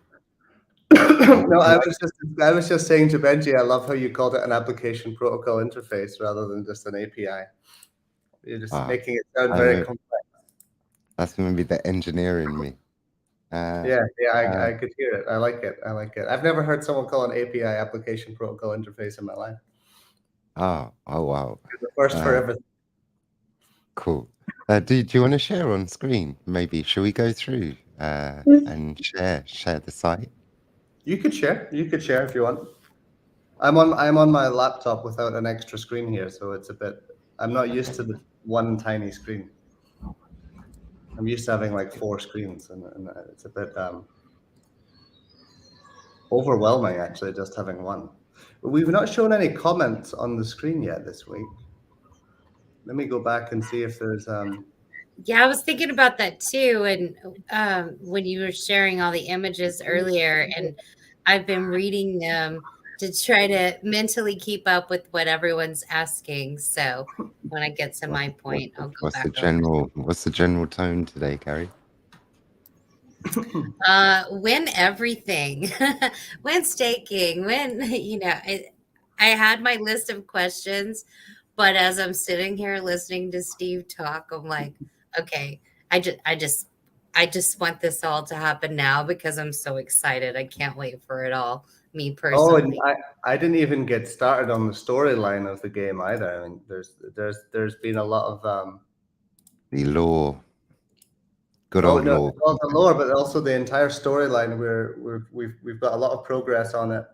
No, I was just saying to Benji, I love how you called it an application protocol interface rather than just an API. You're just making it sound very complex. That's going to be the engineer in me. I could hear it. I like it. I've never heard someone call an API application protocol interface in my life. Oh wow. It's the first for everything. Cool. Do you want to share on screen? Maybe should we go through and share the site? You could share if you want. I'm on my laptop without an extra screen here, so it's a bit. I'm not used to the one tiny screen. I'm used to having like 4 screens, and it's a bit overwhelming actually just having one. But we've not shown any comments on the screen yet this week. Let me go back and see if there's Yeah, I was thinking about that too, and when you were sharing all the images earlier, and I've been reading them to try to mentally keep up with what everyone's asking. So when I get to my point, I'll go back. What's the general tone today, Carrie? Win everything, win staking, win. I had my list of questions, but as I'm sitting here listening to Steve talk, I'm like, okay, I just want this all to happen now because I'm so excited. I can't wait for it all. Me personally. Oh, and I didn't even get started on the storyline of the game either. I mean, there's been a lot of the lore. Good old lore. Well, the lore, but also the entire storyline. We've got a lot of progress on it,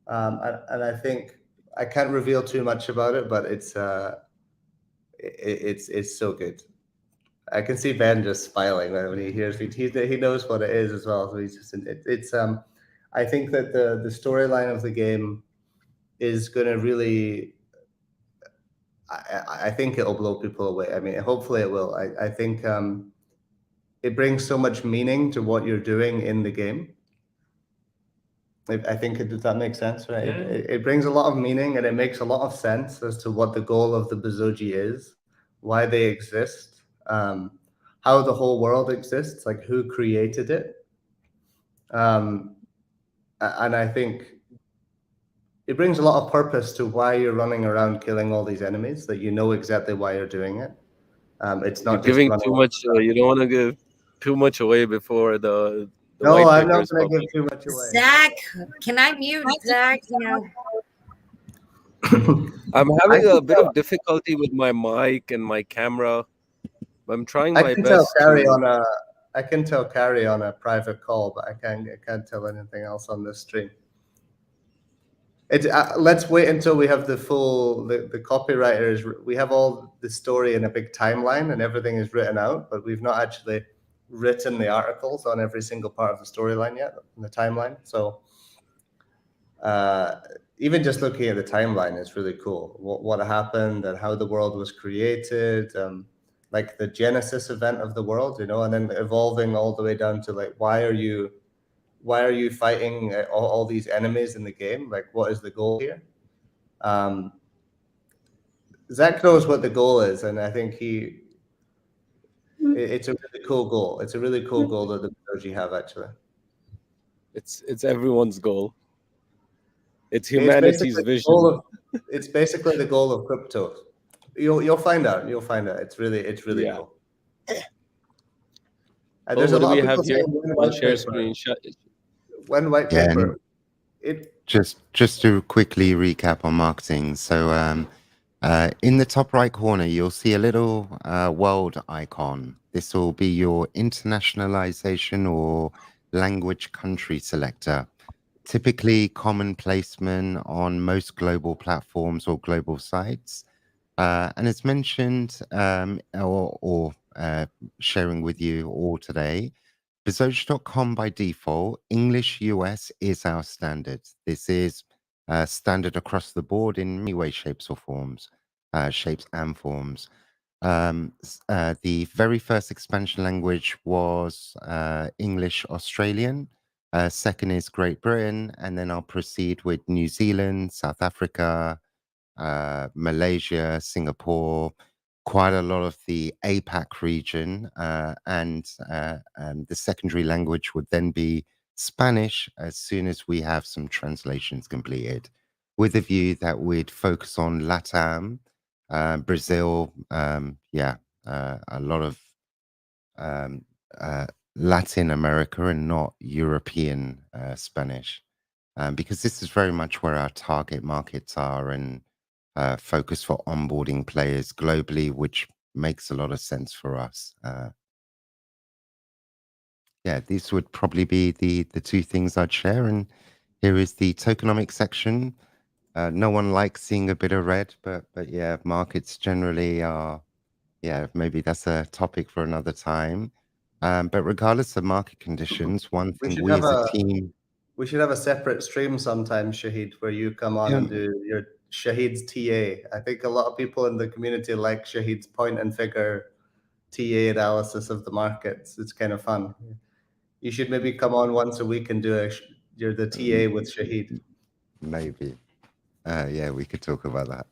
and I think I can't reveal too much about it, but it's so good. I can see Ben just smiling when he hears it. He knows what it is as well. So he's just it's I think that the storyline of the game is going to really. I think it'll blow people away. I mean, hopefully it will. I think it brings so much meaning to what you're doing in the game. I think does that make sense, right? Yeah. It brings a lot of meaning, and it makes a lot of sense as to what the goal of the Bezogi is, why they exist, how the whole world exists, like who created it. And I think it brings a lot of purpose to why you're running around killing all these enemies, that you know exactly why you're doing it. It's not you're giving too much. You don't want to give too much away before the no, I'm not going to give too much away. Zach, can I mute Zach? I'm having a bit of difficulty with my mic and my camera. I'm trying my best. Carry on I can tell Carrie on a private call, but I can't tell anything else on this stream. Let's wait until we have the full the copywriters. We have all the story in a big timeline and everything is written out, but we've not actually written the articles on every single part of the storyline yet in the timeline. So even just looking at the timeline is really cool. What happened and how the world was created, like the genesis event of the world, you know, and then evolving all the way down to like why are you fighting all these enemies in the game? Like, what is the goal here? Zach knows what the goal is, and I think it's a really cool goal. It's a really cool goal that the Bezogi have, actually. It's everyone's goal. It's humanity's vision. It's basically the goal of crypto. You'll find out. You'll find out. It's really Yeah. cool. And there's a What do lot we of have people here? saying I'll share screenshot. One white Yeah, paper. Just to quickly recap on marketing. So in the top right corner, you'll see a little world icon. This will be your internationalization or language country selector. Typically common placement on most global platforms or global sites. And as mentioned or sharing with you all today, Bezoge.com by default, English US is our standard. This is standard across the board in many ways, shapes or forms, shapes and forms. The very first expansion language was English Australian. Second is Great Britain, and then I'll proceed with New Zealand, South Africa, Malaysia, Singapore, quite a lot of the APAC region, and the secondary language would then be Spanish as soon as we have some translations completed, with a view that we'd focus on LATAM, Brazil, a lot of Latin America and not European Spanish, because this is very much where our target markets are and focus for onboarding players globally, which makes a lot of sense for us. Yeah, these would probably be the two things I'd share. And here is the tokenomics section. No one likes seeing a bit of red, but yeah, markets generally are. Yeah, maybe that's a topic for another time. But regardless of market conditions, one thing we as a team. We should have a separate stream sometime, Shahid, where you come on and do your Shahid's TA. I think a lot of people in the community like Shahid's point and figure TA analysis of the markets. It's kind of fun. You should maybe come on once a week and do you're the TA with Shahid. Maybe. Yeah, we could talk about that.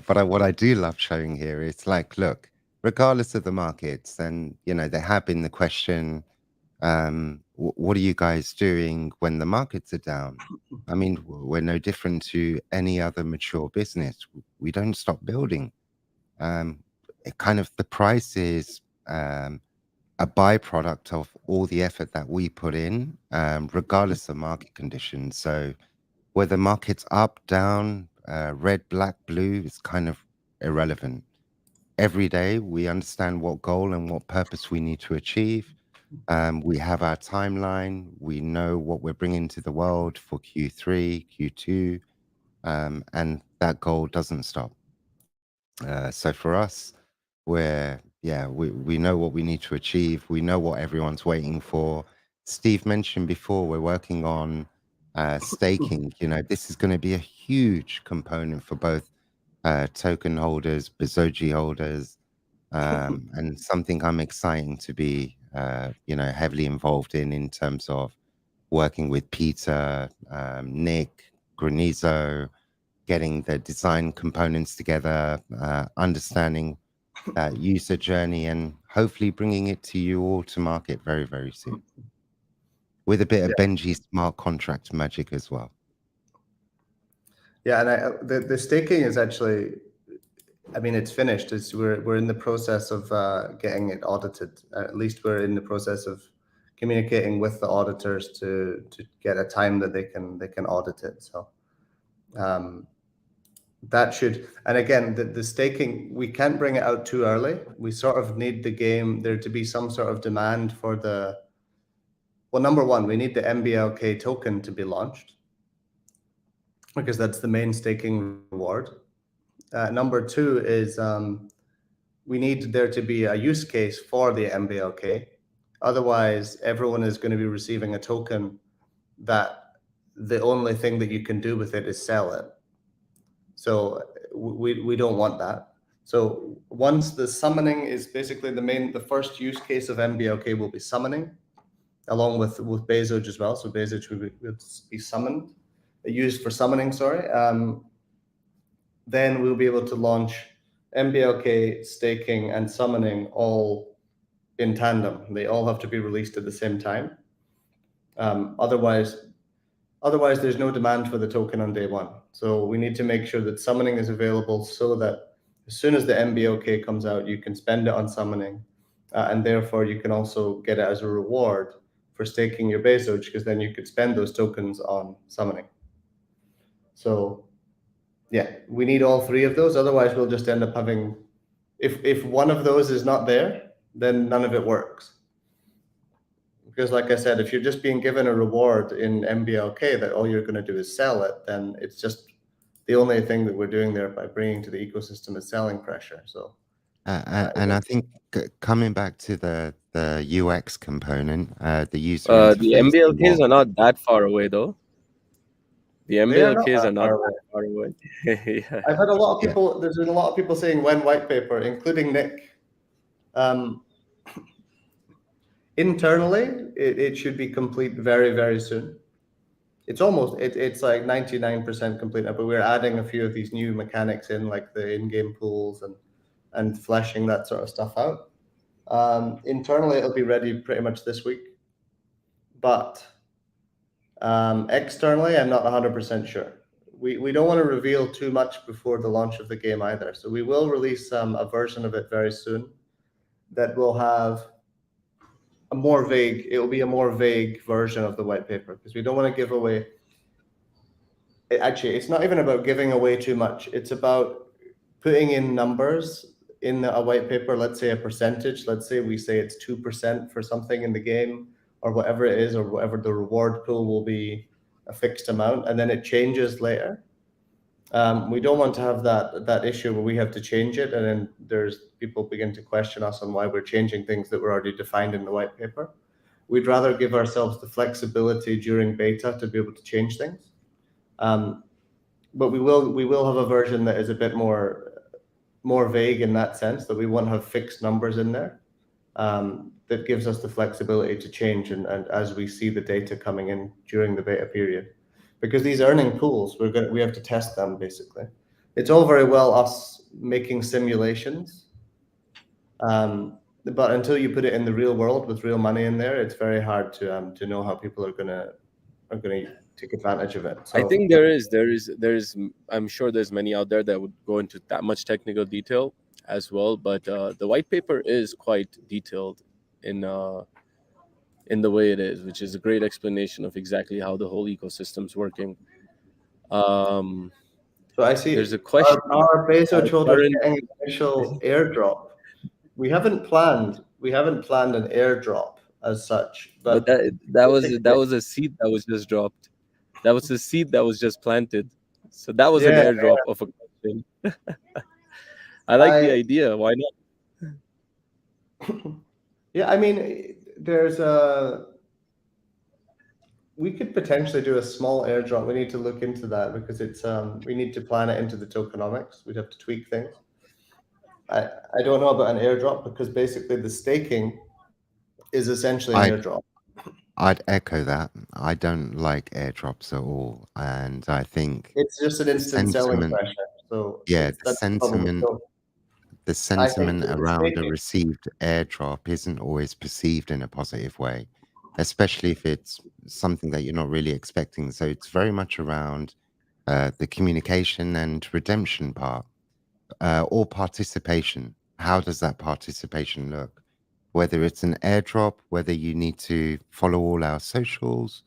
But what I do love showing here is like, look, regardless of the markets, and there have been the question, what are you guys doing when the markets are down? I mean, we're no different to any other mature business. We don't stop building. The price is a byproduct of all the effort that we put in, regardless of market conditions. So whether market's up, down, red, black, blue is kind of irrelevant. Every day we understand what goal and what purpose we need to achieve. We have our timeline. We know what we're bringing to the world for Q3, Q2, and that goal doesn't stop. So for us, we know what we need to achieve. We know what everyone's waiting for. Steve mentioned before, we're working on staking. This is going to be a huge component for both token holders, Bezogi holders, and something I'm excited to be heavily involved in terms of working with Peter, Nick, Granizo, getting the design components together, understanding that user journey, and hopefully bringing it to you all to market very, very soon, with a bit of Benji smart contract magic as well. Yeah, and the staking is actually, I mean, it's finished. We're in the process of getting it audited. At least we're in the process of communicating with the auditors to get a time that they can audit it. So that should, and again, the staking, we can't bring it out too early. We sort of need the game, there to be some sort of demand for the, well, number one, we need the MBLK token to be launched because that's the main staking reward. Number two is we need there to be a use case for the MBLK. Otherwise, everyone is going to be receiving a token that the only thing that you can do with it is sell it. So we don't want that. So once the summoning is basically the first use case of MBLK will be summoning, along with Bezoge as well. So Bezoge will be summoned, used for summoning, sorry. Then we'll be able to launch MBLK, staking, and summoning all in tandem. They all have to be released at the same time. Otherwise, there's no demand for the token on day one. So we need to make sure that summoning is available so that as soon as the MBLK comes out, you can spend it on summoning, and therefore you can also get it as a reward for staking your Bezoge, because then you could spend those tokens on summoning. So yeah, we need all three of those. Otherwise, we'll just end up having, if one of those is not there, then none of it works. Because like I said, if you're just being given a reward in MBLK that all you're going to do is sell it, then it's just the only thing that we're doing there by bringing to the ecosystem is selling pressure. So, and I think coming back to the UX component, the user interface. The MBLKs are not that far away, though. The MBLKs are not that far away. Yeah. I've had a lot of people. There's been a lot of people saying when white paper, including Nick. Internally, it should be complete very, very soon. It's almost, it's like 99% complete now, but we're adding a few of these new mechanics in, like the in-game pools and fleshing that sort of stuff out. Internally, it'll be ready pretty much this week. But externally, I'm not 100% sure. We don't want to reveal too much before the launch of the game either. So we will release a version of it very soon that will have it will be a more vague version of the white paper, because we don't want to give away. Actually, it's not even about giving away too much. It's about putting in numbers in a white paper, let's say a percentage. Let's say we say it's 2% for something in the game, or whatever it is, or whatever the reward pool will be, a fixed amount, and then it changes later. We don't want to have that issue where we have to change it, and then there's people begin to question us on why we're changing things that were already defined in the white paper. We'd rather give ourselves the flexibility during beta to be able to change things. But we will have a version that is a bit more vague in that sense, that we won't have fixed numbers in there. That gives us the flexibility to change and as we see the data coming in during the beta period. Because these earning pools, we have to test them basically. It's all very well us making simulations, but until you put it in the real world with real money in there, it's very hard to know how people are gonna take advantage of it. So, I think there is. I'm sure there's many out there that would go into that much technical detail as well. But the white paper is quite detailed in the way it is, which is a great explanation of exactly how the whole ecosystem's working. So I see there's a question. Our Bezoge holders getting an initial airdrop. We haven't planned an airdrop as such, but that was a seed that was just dropped. That was a seed that was just planted. So that was an airdrop of a question. I like the idea. Why not? Yeah, I mean, we could potentially do a small airdrop. We need to look into that because it's we need to plan it into the tokenomics. We'd have to tweak things. I don't know about an airdrop because basically the staking is essentially an airdrop. I'd echo that. I don't like airdrops at all, and I think it's just an instant selling pressure. So yeah, the sentiment around a received airdrop isn't always perceived in a positive way, especially if it's something that you're not really expecting. So it's very much around the communication and redemption part, or participation. How does that participation look? Whether it's an airdrop, whether you need to follow all our socials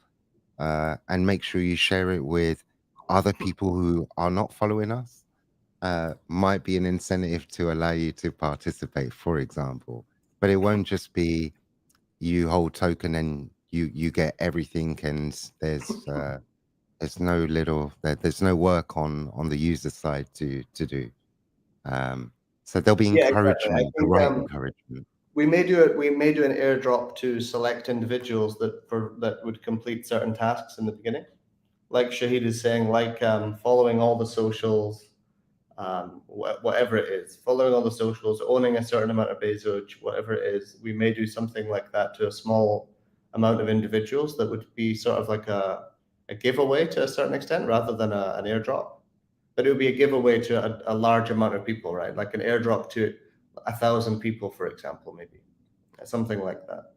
and make sure you share it with other people who are not following us. might be an incentive to allow you to participate, for example. But it won't just be you hold token and you get everything, and there's there's no work on the user side to do. So there'll be Yeah, exactly. I encouragement, the think right encouragement. we may do an airdrop to select individuals that would complete certain tasks in the beginning, like Shahid is saying, like following all the socials, whatever it is, following all the socials, owning a certain amount of Bezoge, whatever it is. We may do something like that to a small amount of individuals that would be sort of like a giveaway to a certain extent rather than an airdrop. But it would be a giveaway to a large amount of people, right? Like an airdrop to 1,000 people, for example, maybe something like that.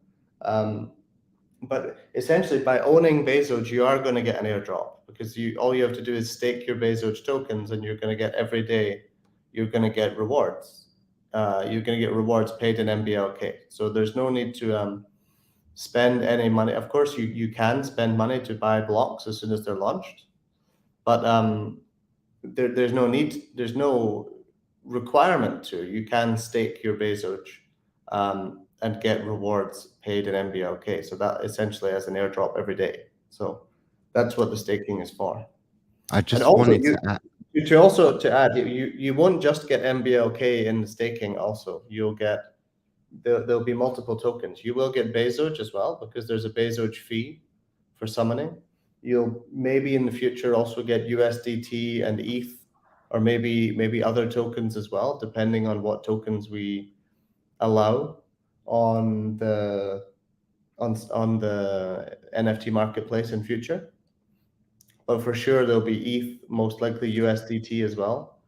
But essentially, by owning Bezoge, you are going to get an airdrop because all you have to do is stake your Bezoge tokens, and you're going to get every day. You're going to get rewards. You're going to get rewards paid in MBLK. So there's no need to spend any money. Of course, you can spend money to buy blocks as soon as they're launched, but there's no need. There's no requirement to. You can stake your Bezoge. And get rewards paid in MBLK. So that essentially has an airdrop every day. So that's what the staking is for. I just and also wanted to add. to add, you won't just get MBLK in the staking. Also, you'll get there'll be multiple tokens. You will get Bezoge as well because there's a Bezoge fee for summoning. You'll maybe in the future also get USDT and ETH, or maybe other tokens as well, depending on what tokens we allow on the NFT marketplace in future. But for sure there'll be ETH, most likely USDT as well,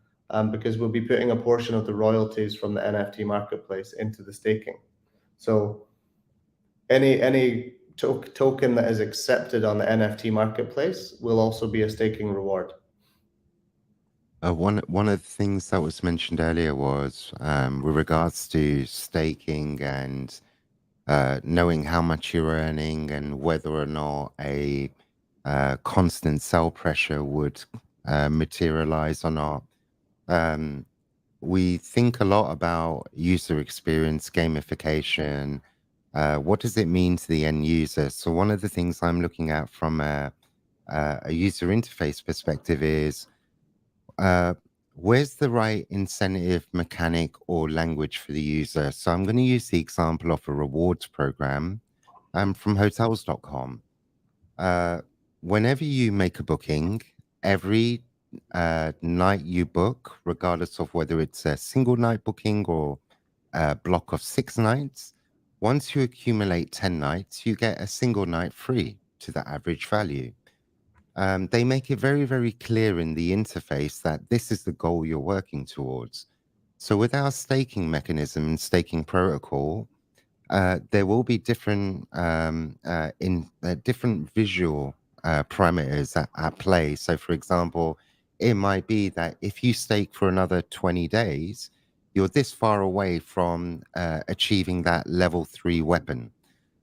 because we'll be putting a portion of the royalties from the NFT marketplace into the staking. So any token that is accepted on the NFT marketplace will also be a staking reward. One of the things that was mentioned earlier was with regards to staking and knowing how much you're earning and whether or not a constant sell pressure would materialize or not. We think a lot about user experience, gamification. What does it mean to the end user? So one of the things I'm looking at from a user interface perspective is where's the right incentive mechanic or language for the user? So I'm going to use the example of a rewards program from hotels.com. Whenever you make a booking, every night you book, regardless of whether it's a single night booking or a block of 6 nights, once you accumulate 10 nights, you get a single night free to the average value. They make it very, very clear in the interface that this is the goal you're working towards. So with our staking mechanism and staking protocol, there will be different different visual parameters at play. So for example, it might be that if you stake for another 20 days, you're this far away from achieving that level 3 weapon.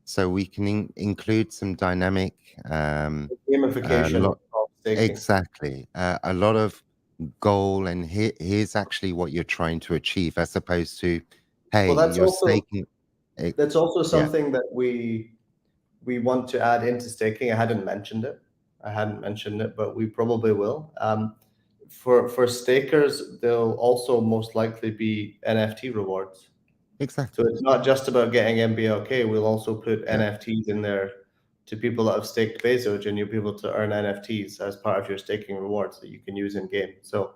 So we can include some dynamic Gamification of staking. exactly a lot of goal, and here's actually what you're trying to achieve, as opposed to, hey, Well, that's you're also staking. that's also something that we want to add into staking. I hadn't mentioned it, but we probably will. For stakers, there'll also most likely be NFT rewards. Exactly. So it's not just about getting MBLK. We'll also put NFTs in there to people that have staked Bezoge, and you'll be able to earn NFTs as part of your staking rewards that you can use in game. So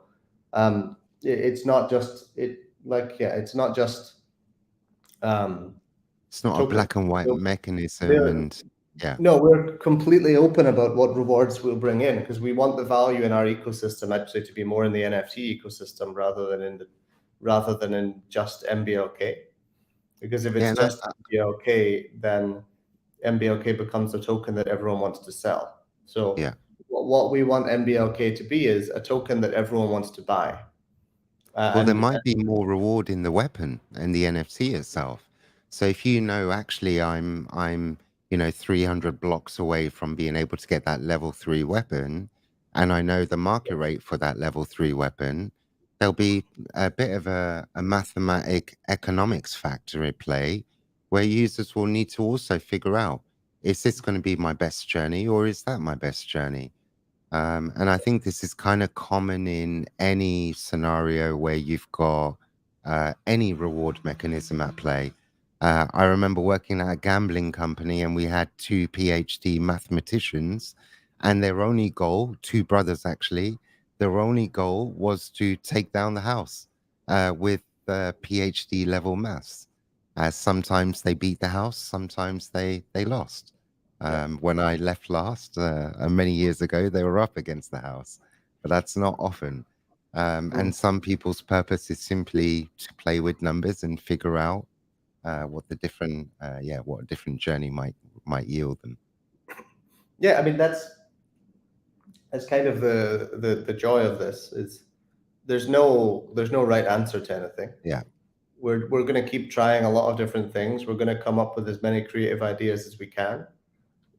it's not just it's not just it's not a black and white mechanism. And no, we're completely open about what rewards we'll bring in, because we want the value in our ecosystem actually to be more in the NFT ecosystem rather than in just MBLK. Because if it's just MBLK, then MBLK becomes a token that everyone wants to sell. So what we want MBLK to be is a token that everyone wants to buy. Well, there might be more reward in the weapon and the NFT itself. So if you know, actually, I'm 300 blocks away from being able to get that level 3 weapon, and I know the market rate for that level 3 weapon, there'll be a bit of a mathematic economics factor at play where users will need to also figure out, is this going to be my best journey or is that my best journey? And I think this is kind of common in any scenario where you've got any reward mechanism at play. I remember working at a gambling company and we had 2 PhD mathematicians, and their only goal, 2 brothers actually, their only goal was to take down the house with PhD level maths. Sometimes they beat the house, sometimes they lost. When I left last, many years ago, they were up against the house, but that's not often. And some people's purpose is simply to play with numbers and figure out what the different, what a different journey might yield them. Yeah, I mean that's kind of the joy of this is there's no right answer to anything. Yeah. We're going to keep trying a lot of different things. We're going to come up with as many creative ideas as we can.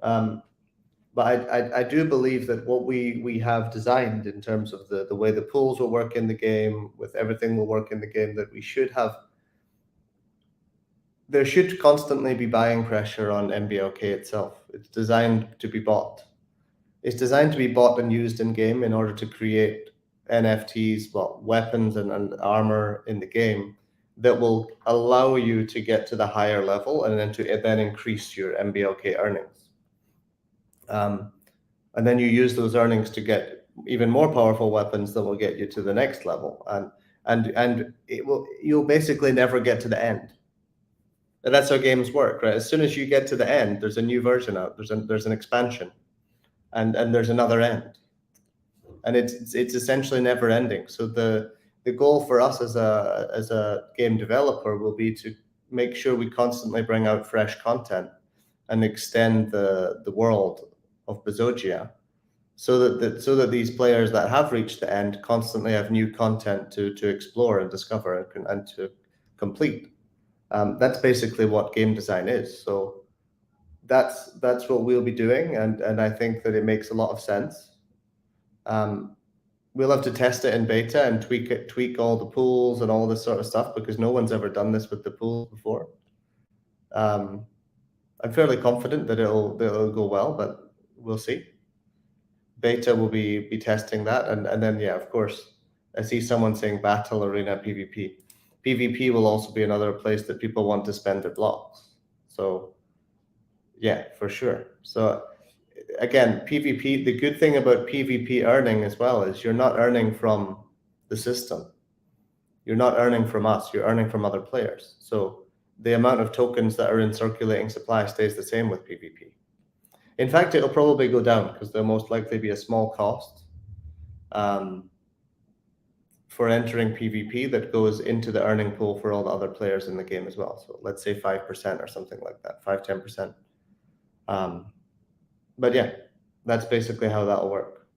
But I do believe that what we have designed in terms of the way the pools will work in the game, with everything will work in the game, that we should have. There should constantly be buying pressure on MBLK itself. It's designed to be bought. It's designed to be bought and used in game in order to create NFTs, weapons and armor in the game that will allow you to get to the higher level and then increase your MBLK earnings. And then you use those earnings to get even more powerful weapons that will get you to the next level, and you'll basically never get to the end. And that's how games work, right? As soon as you get to the end, there's a new version out. There's an expansion, and there's another end, and it's essentially never ending. So the goal for us as a game developer will be to make sure we constantly bring out fresh content and extend the world of Bezogia, so that these players that have reached the end constantly have new content to explore and discover and to complete. That's basically what game design is. So that's what we'll be doing, and I think that it makes a lot of sense. We'll have to test it in beta and tweak all the pools and all this sort of stuff, because no one's ever done this with the pools before. I'm fairly confident that it'll go well, but we'll see. Beta will be testing that, and then of course, I see someone saying Battle Arena PvP. PvP will also be another place that people want to spend their blocks. So yeah, for sure. So again, PvP, the good thing about PvP earning as well is you're not earning from the system. You're not earning from us, you're earning from other players. So the amount of tokens that are in circulating supply stays the same with PvP. In fact, it'll probably go down because there'll most likely be a small cost for entering PvP that goes into the earning pool for all the other players in the game as well. So let's say 5% or something like that, 5-10%. But yeah, that's basically how that'll work.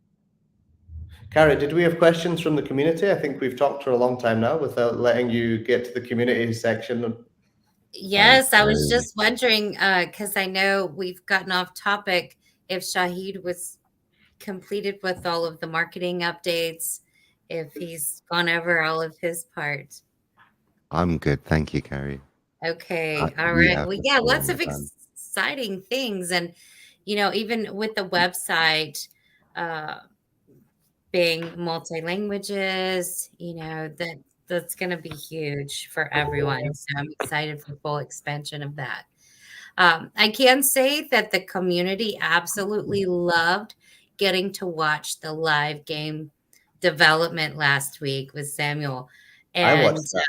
Carrie, did we have questions from the community? I think we've talked for a long time now without letting you get to the community section. Yes, I was just wondering, because I know we've gotten off topic, if Shahid was completed with all of the marketing updates, if he's gone over all of his part. I'm good. Thank you, Carrie. Okay. All right. Well, yeah, lots of exciting things. And, even with the website being multi-languages, that's going to be huge for everyone. So I'm excited for full expansion of that. I can say that the community absolutely loved getting to watch the live game development last week with Samuel. And I watched that.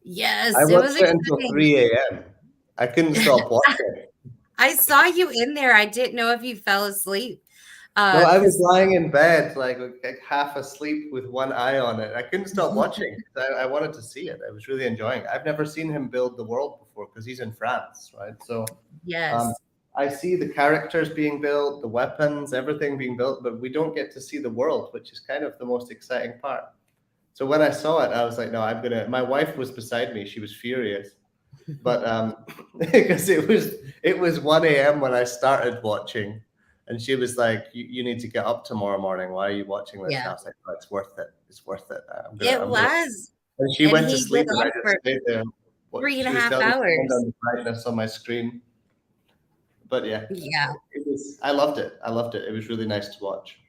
Yes, I watched it until 3 a.m. I couldn't stop watching. I saw you in there. I didn't know if you fell asleep. No, I was lying in bed, like half asleep with one eye on it. I couldn't stop watching. I wanted to see it. I was really enjoying it. I've never seen him build the world before because he's in France, right? So yes, I see the characters being built, the weapons, everything being built, but we don't get to see the world, which is kind of the most exciting part. So when I saw it, I was like, no, my wife was beside me. She was furious. But because it was 1 a.m. when I started watching. And she was like, you need to get up tomorrow morning. Why are you watching this? Yeah. And I was like, oh, it's worth it. It's worth it. It was. And she And went to he sleep, was and I on just for stayed there. 3.5 telling me to turn hours. down the brightness on my screen. But yeah, Yeah. I loved it. I loved it. It was really nice to watch.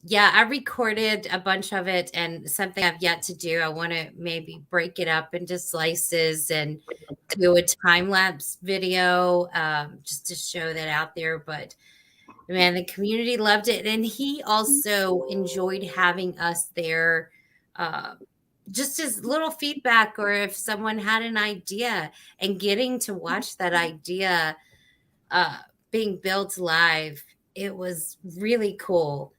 Yeah, I recorded a bunch of it, and something I've yet to do. I want to maybe break it up into slices and do a time lapse video, just to show that out there. But man, the community loved it, and he also enjoyed having us there. Just as little feedback, or if someone had an idea, and getting to watch that idea being built live, it was really cool.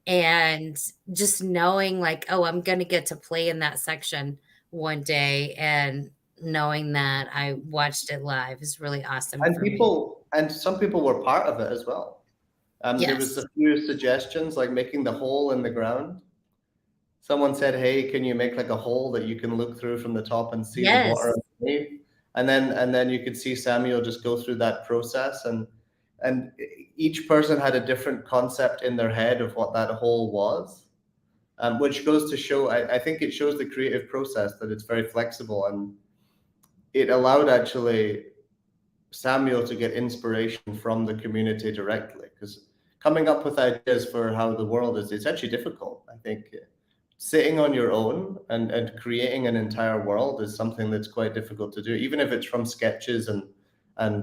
And just knowing like, oh, I'm going to get to play in that section one day, and knowing that I watched it live is really awesome. And for me. and some people were part of it as well. There was Yes. a few suggestions, like making the hole in the ground. Someone said, "Hey, can you make like a hole that you can look through from the top and see the water Yes. underneath?" And then you could see Samuel just go through that process, and each person had a different concept in their head of what that hole was, which goes to show. I think it shows the creative process, that it's very flexible, and it allowed actually Samuel to get inspiration from the community directly, because coming up with ideas for how the world is, it's actually difficult. I think sitting on your own and creating an entire world is something that's quite difficult to do, even if it's from sketches and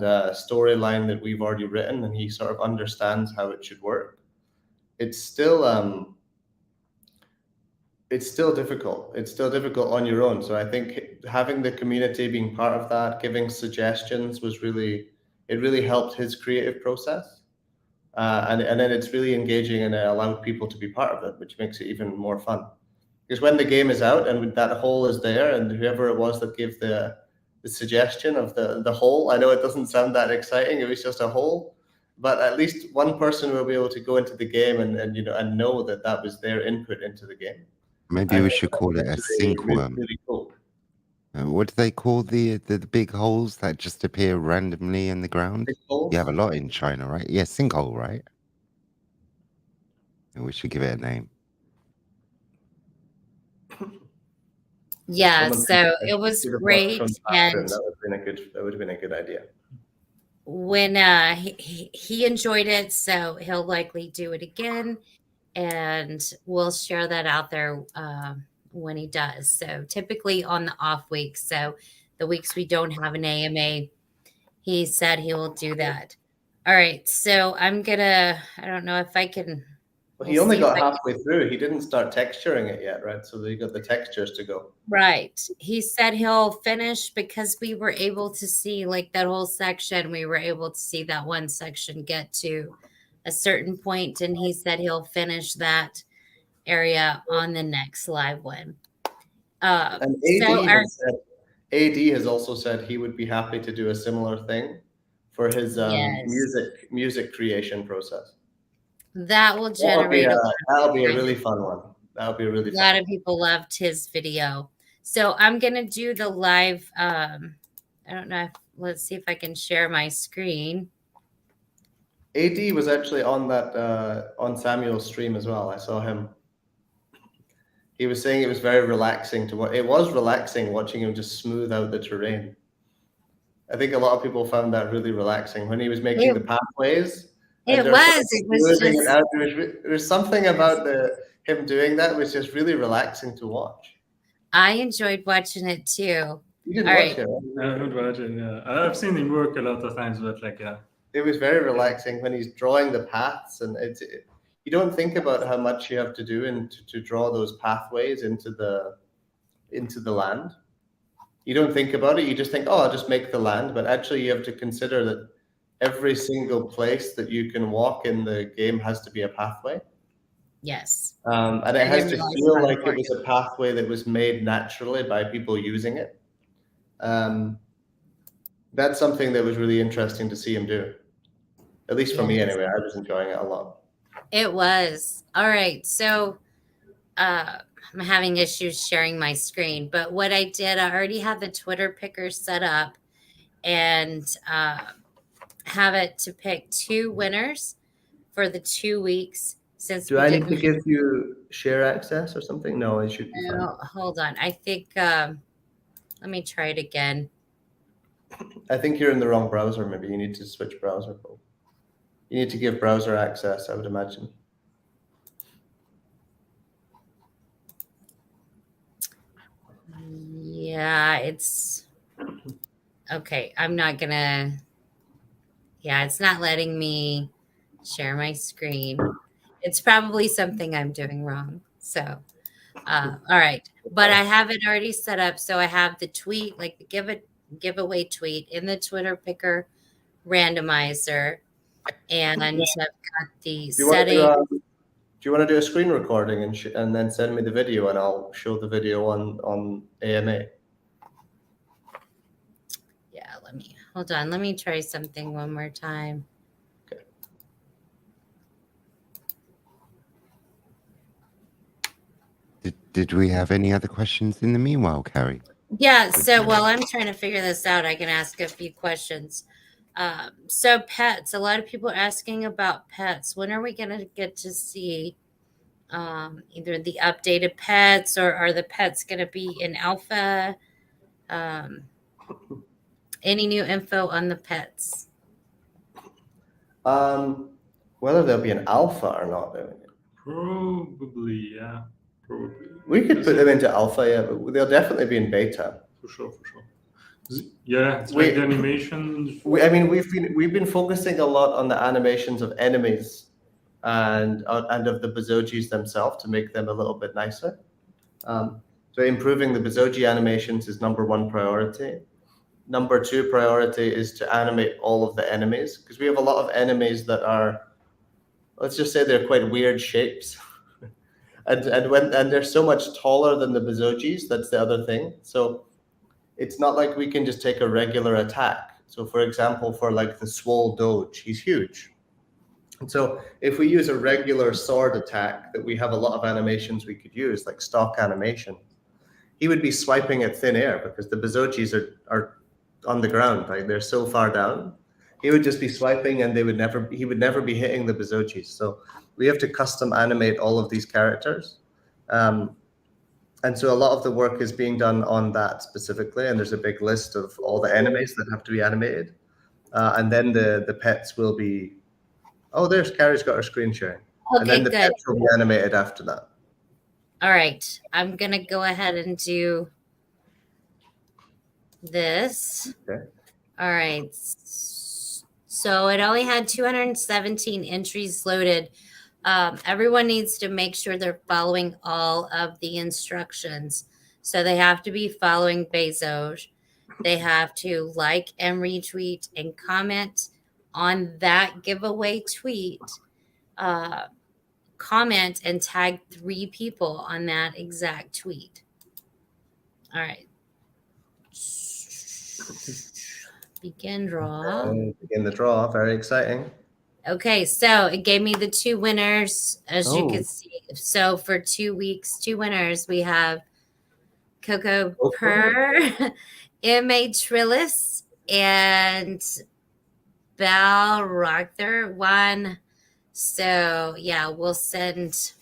storyline that we've already written, and he sort of understands how it should work. It's still difficult. It's still difficult on your own. So I think having the community being part of that, giving suggestions, it really helped his creative process. And then it's really engaging, and it allowed people to be part of it, which makes it even more fun. Because when the game is out and that hole is there, and whoever it was that gave the suggestion of the hole, I know it doesn't sound that exciting. It was just a hole, but at least one person will be able to go into the game and know that was their input into the game. Maybe we should call it a sink worm. Really cool. What do they call the big holes that just appear randomly in the ground? Big holes? You have a lot in China, right? Yeah, sinkhole, right? And we should give it a name. Yeah, Someone so it was should have great. worked from And Pattern. That would have been a good idea. when he enjoyed it, so he'll likely do it again, and we'll share that out there when he does. So typically on the off weeks, so the weeks we don't have an AMA, he said he will do that. All right, so I don't know if I can. Well, he only got halfway through. He didn't start texturing it yet, right? So they got the textures to go. Right. He said he'll finish, because we were able to see like that whole section. We were able to see that one section get to a certain point, and he said he'll finish that area on the next live one. And AD has also said he would be happy to do a similar thing for his music creation process. That will generate that'll be a really fun one. That'll be a really fun one. A lot of people loved his video. So I'm gonna do the live. I don't know. Let's see if I can share my screen. AD was actually on that on Samuel's stream as well. I saw him. He was saying it was very relaxing to watch. It was relaxing watching him just smooth out the terrain. I think a lot of people found that really relaxing when he was making the pathways. It was just, there's something about him doing that was just really relaxing to watch. I enjoyed watching it too. You didn't watch it, right? I haven't watched it, yeah. I've seen him work a lot of times, but it was very relaxing when he's drawing the paths, and you don't think about how much you have to do to draw those pathways into the land. You don't think about it. You just think, oh, I'll just make the land. But actually, you have to consider that every single place that you can walk in the game has to be a pathway. Yes. And it has to feel like it was a pathway that was made naturally by people using it. That's something that was really interesting to see him do. At least for me, anyway. I was enjoying it a lot. It was. All right. So I'm having issues sharing my screen. But what I did, I already had the Twitter picker set up, and have it to pick 2 winners for the 2 weeks since Do we I need didn't to give you share access or something? No, it should be fine. No, hold on. I think let me try it again. I think you're in the wrong browser. Maybe you need to switch browser. You need to give browser access, I would imagine. Yeah, it's okay. I'm not gonna. Yeah, it's not letting me share my screen. It's probably something I'm doing wrong. So, all right. But I have it already set up. So I have the tweet, like the giveaway tweet in the Twitter picker randomizer. And I've got the setting. Do you want to do a screen recording and then send me the video and I'll show the video on AMA? Yeah, hold on. Let me try something one more time. Okay. Did we have any other questions in the meanwhile, Carrie? Yeah, so while I'm trying to figure this out, I can ask a few questions. So pets, a lot of people are asking about pets. When are we going to get to see either the updated pets or are the pets going to be in alpha? Any new info on the pets? Whether they'll be an alpha or not. Probably, yeah. Probably. We could put them into alpha, yeah, but they'll definitely be in beta. For sure. Yeah, it's like the animation. We've been focusing a lot on the animations of enemies and of the Bezogis themselves to make them a little bit nicer. So improving the Bezogi animations is number one priority. Number two priority is to animate all of the enemies, because we have a lot of enemies that are, let's just say they're quite weird shapes. and they're so much taller than the Bezogis, that's the other thing. So it's not like we can just take a regular attack. So for example, for like the Swole Doge, he's huge. And so if we use a regular sword attack that we have a lot of animations we could use, like stock animation, he would be swiping at thin air because the Bezogis are on the ground, right? They're so far down. He would just be swiping and he would never be hitting the Bezogis. So we have to custom animate all of these characters. And so a lot of the work is being done on that specifically. And there's a big list of all the enemies that have to be animated. And then the pets will be, oh, there's Carrie's got her screen sharing. Okay, and then the good. pets will be animated after that. All right. I'm going to go ahead and do this. Okay. All right. So it only had 217 entries loaded. Everyone needs to make sure they're following all of the instructions. So they have to be following Bezoge. They have to like and retweet and comment on that giveaway tweet. Comment and tag 3 people on that exact tweet. All right. Begin draw. Begin the draw. Very exciting. Okay, so it gave me the 2 winners, as you can see. So for 2 weeks, 2 winners, we have Coco Per, M.A. Trillis, and Bal Rother won. So yeah, we'll send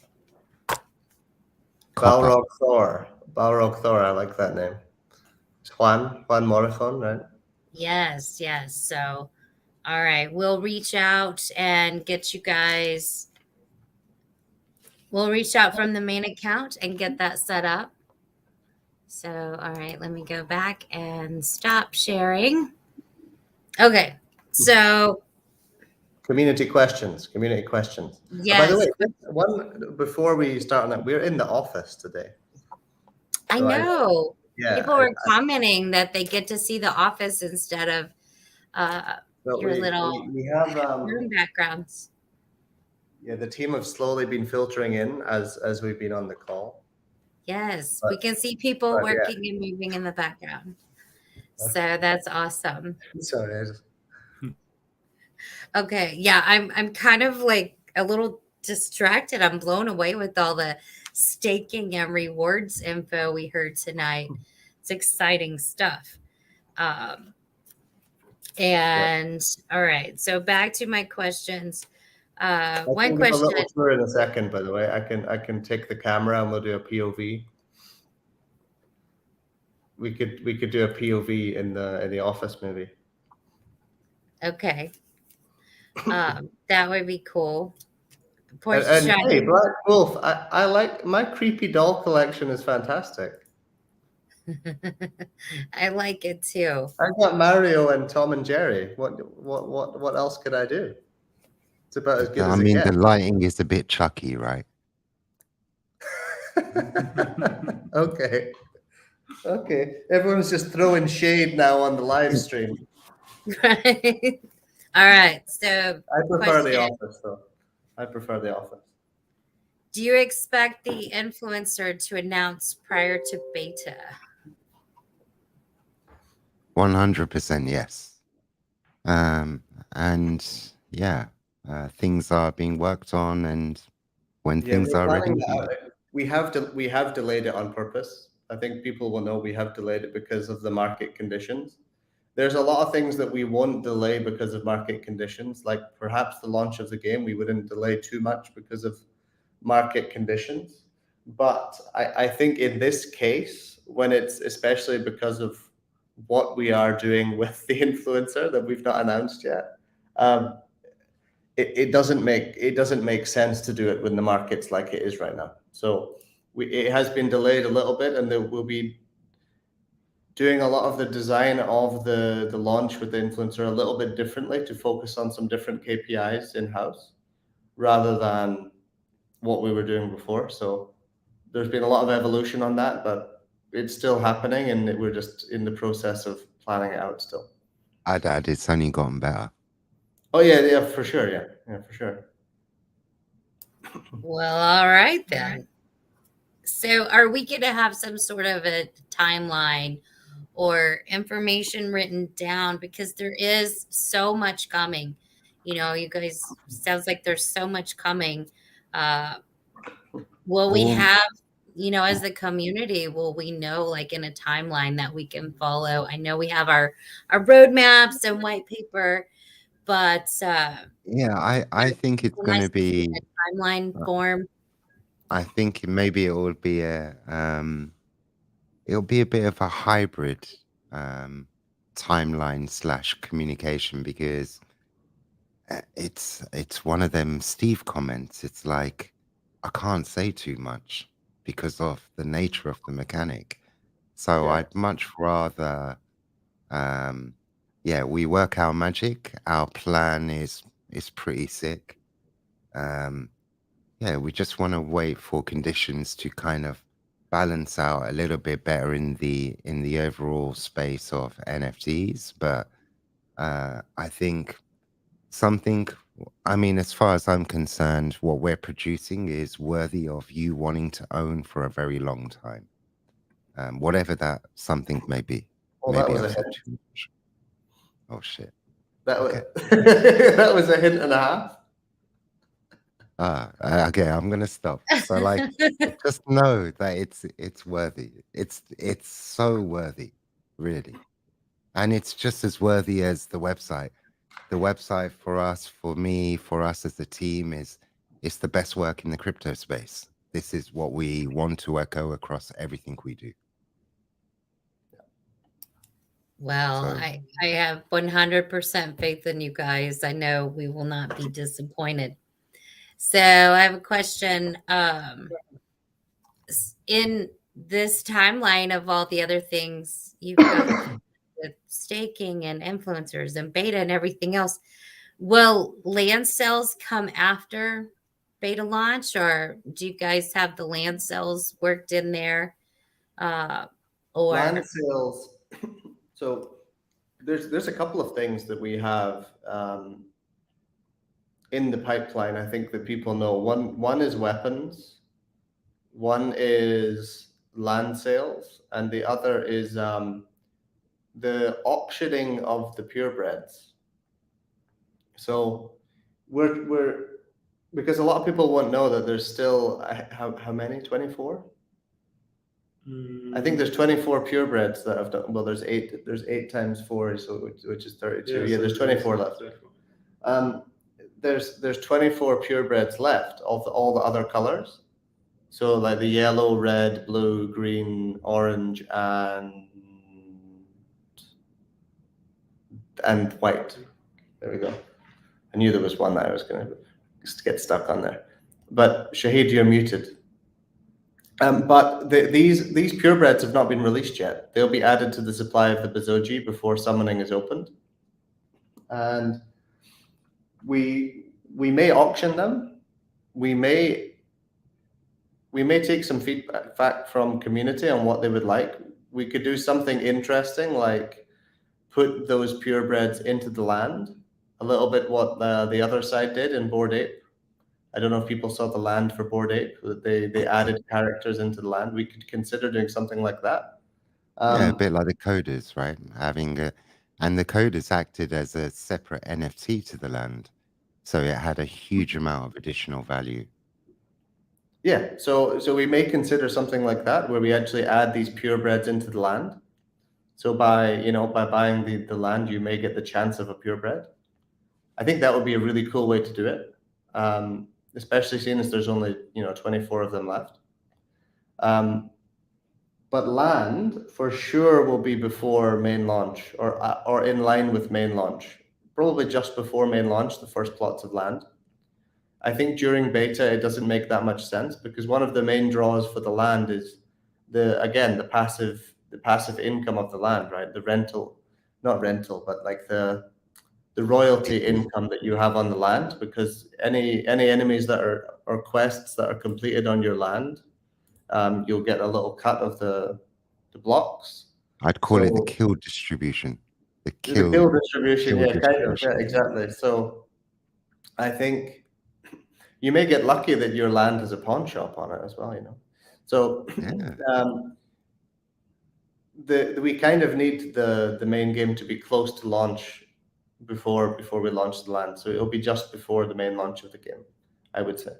Balrog Thor. I like that name. It's Juan Morrison, right? Yes. So all right, we'll reach out and get you guys. We'll reach out from the main account and get that set up. So, all right, let me go back and stop sharing. Okay, so community questions. Yes. By the way, one before we start on that, we're in the office today. I know. Yeah. People were commenting that they get to see the office instead of your little we have room backgrounds. Yeah, the team have slowly been filtering in as we've been on the call. Yes, we can see people working and moving in the background. So that's awesome. Sorry. Okay, yeah, I'm kind of like a little distracted. I'm blown away with all the staking and rewards info we heard tonight. It's exciting stuff. And all right, so back to my questions. One give a question. little tour in a second, by the way. I can take the camera and we'll do a POV. We could do a POV in the office maybe. Okay. That would be cool. And hey, Black Wolf, I like my creepy doll collection is fantastic. I like it too. I got Mario and Tom and Jerry. What else could I do? It's about as good I as it mean, gets. the lighting is a bit chucky, right? Okay. Okay. Everyone's just throwing shade now on the live stream. Right. All right. So I prefer the question. office though. I prefer the office. Do you expect the influencer to announce prior to beta? 100% yes. And yeah, things are being worked on, and when things we're are ready, planning that out. We have delayed it on purpose. I think people will know we have delayed it because of the market conditions. There's a lot of things that we won't delay because of market conditions, like perhaps the launch of the game. We wouldn't delay too much because of market conditions. But I think in this case, when it's especially because of what we are doing with the influencer that we've not announced yet, it doesn't make sense to do it when the market's like it is right now. So it has been delayed a little bit, and there will be doing a lot of the design of the launch with the influencer a little bit differently to focus on some different KPIs in-house rather than what we were doing before. So there's been a lot of evolution on that, but it's still happening, and we're just in the process of planning it out still. I'd add it's only gotten better. Oh yeah, for sure. Yeah, for sure. Well, all right then. So are we going to have some sort of a timeline or information written down? Because there is so much coming. You know, you guys, sounds like there's so much coming. Will we have, you know, as the community, will we know like in a timeline that we can follow? I know we have our roadmaps and white paper, but yeah, I think it's going to be a timeline form. I think maybe it will be it'll be a bit of a hybrid timeline / communication, because it's one of them Steve comments. It's like I can't say too much because of the nature of the mechanic. So Yeah. I'd much rather we work our magic. Our plan is pretty sick. We just want to wait for conditions to kind of balance out a little bit better in the overall space of NFTs. But I think as far as I'm concerned, what we're producing is worthy of you wanting to own for a very long time. Whatever that something may be. Well, Maybe that was I've a said hint. too much. Oh shit. That was Okay. that was a hint and a half. Okay, I'm gonna stop. So like just know that it's worthy. It's so worthy, really. And it's just as worthy as the website. The website for us, for me, for us as a team it's the best work in the crypto space. This is what we want to echo across everything we do. Well, So- I have 100% faith in you guys. I know we will not be disappointed. So I have a question. In this timeline of all the other things you've got with staking and influencers and beta and everything else, will land sales come after beta launch, or do you guys have the land sales worked in there? Or Land sales. So there's a couple of things that we have in the pipeline. I think that people know. One is weapons, one is land sales, and the other is the auctioning of the purebreds. So we're because a lot of people won't know that there's still how many? 24? I think there's 24 purebreds that have done. Well, there's 8 times 4, so which is 32. Yeah, there's 24 left. there's 24 purebreds left of all the other colors. So like the yellow, red, blue, green, orange, and white. There we go. I knew there was one that I was going to get stuck on there. But Shahid, you're muted. But these purebreds have not been released yet. They'll be added to the supply of the Bezogi before summoning is opened. And we may auction them. We may take some feedback from community on what they would like. We could do something interesting like put those purebreds into the land, a little bit what the other side did in Bored Ape. I don't know if people saw the land for Bored Ape. They added characters into the land. We could consider doing something like that. Yeah, a bit like the coders, right? And the coders acted as a separate NFT to the land, so it had a huge amount of additional value. Yeah, so we may consider something like that where we actually add these purebreds into the land. So by buying the land, you may get the chance of a purebred. I think that would be a really cool way to do it, especially seeing as there's only 24 of them left. But land for sure will be before main launch or in line with main launch, probably just before main launch, the first plots of land. I think during beta it doesn't make that much sense because one of the main draws for the land is the passive income of the land, right? Not rental, but like the royalty income that you have on the land, because any enemies that are or quests that are completed on your land, you'll get a little cut of the blocks. I'd call it the kill distribution. The kill distribution, yeah, kind of, yeah, exactly. So I think you may get lucky that your land has a pawn shop on it as well, So we kind of need the main game to be close to launch before we launch the land. So it'll be just before the main launch of the game, I would say.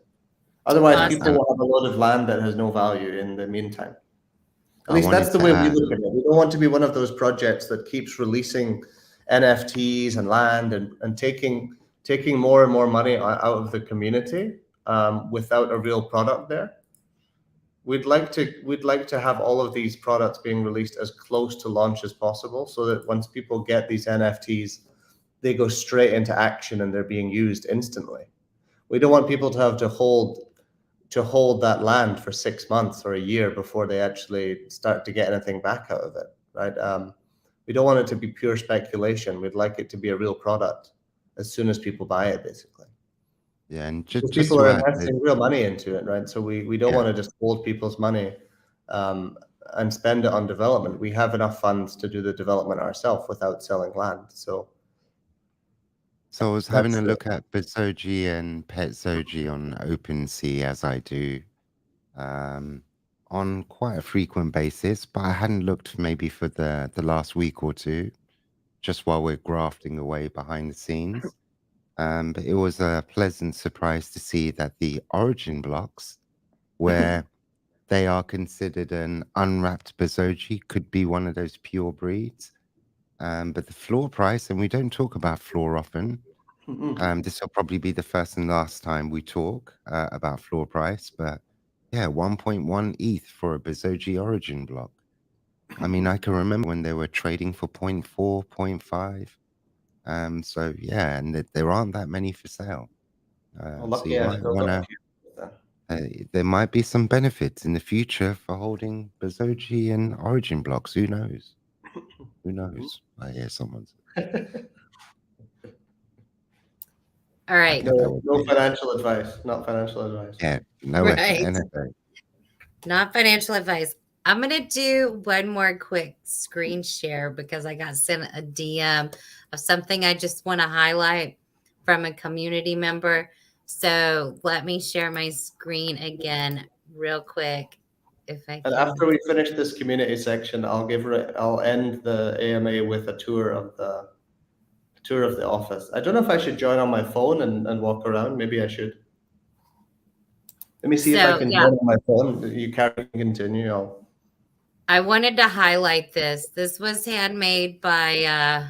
Otherwise, people will have a lot of land that has no value in the meantime. At least that's the way we look at it. We don't want to be one of those projects that keeps releasing NFTs and land and taking more and more money out of the community without a real product there. We'd like to have all of these products being released as close to launch as possible, so that once people get these NFTs, they go straight into action and they're being used instantly. We don't want people to have to hold that land for 6 months or a year before they actually start to get anything back out of it, right? We don't want it to be pure speculation. We'd like it to be a real product as soon as people buy it, basically. Yeah, and just people are investing real money into it, right? So we don't want to just hold people's money and spend it on development. We have enough funds to do the development ourselves without selling land. So I was having a look at Bezogi and Petzogi on Opensea, as I do, on quite a frequent basis, but I hadn't looked maybe for the last week or two, just while we're grafting away behind the scenes. But it was a pleasant surprise to see that the origin blocks, where they are considered an unwrapped Bezogi, could be one of those pure breeds. But the floor price, and we don't talk about floor often, this will probably be the first and last time we talk about floor price, but yeah, 1.1 ETH for a Bezogi origin block. I mean, I can remember when they were trading for 0.4, 0.5. So yeah, and there aren't that many for sale. So you might want to. There might be some benefits in the future for holding Bezogi and origin blocks. Who knows? Who knows? I hear someone's. All right. No financial advice. Not financial advice. Yeah, no NFA. Not financial advice. I'm going to do one more quick screen share because I got sent a DM of something I just want to highlight from a community member. So let me share my screen again real quick. If I can. And after we finish this community section, I'll end the AMA with a tour of the office. I don't know if I should join on my phone and walk around. Maybe I should. Let me see if I can join on my phone. You can continue. I wanted to highlight this. This was handmade by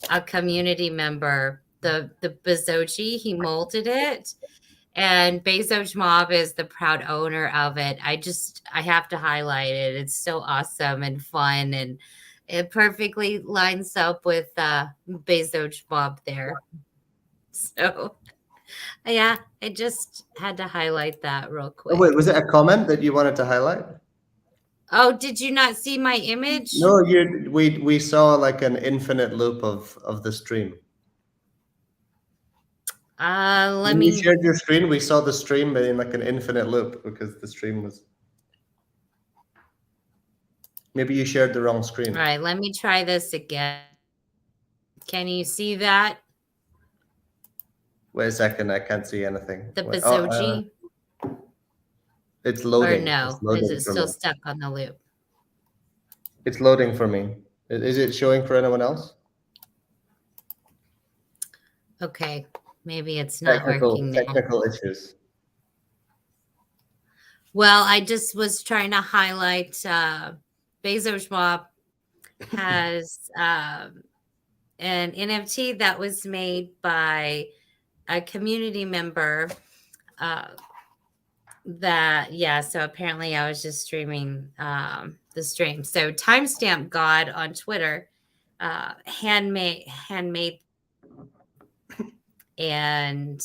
a community member. the Bezogi. He molded it, and Bezoge Mob is the proud owner of it. I have to highlight it. It's so awesome and fun, and it perfectly lines up with Bezoge Mob there. So yeah, I just had to highlight that real quick. Oh, wait, was it a comment that you wanted to highlight? Oh, did you not see my image? No, we saw like an infinite loop of the stream. Let When me. you shared your screen, we saw the stream but in like an infinite loop because the stream was. Maybe you shared the wrong screen. All right, let me try this again. Can you see that? Wait a second, I can't see anything. The Wait, Bezogi? it's Or loading. no? It's loading Is it for still me. stuck on the loop? It's loading for me. Is it showing for anyone else? Okay, maybe it's not working now. Technical issues. Well, I just was trying to highlight Bezoge Mob has an NFT that was made by a community member so apparently I was just streaming the stream. So Timestamp God on Twitter handmade and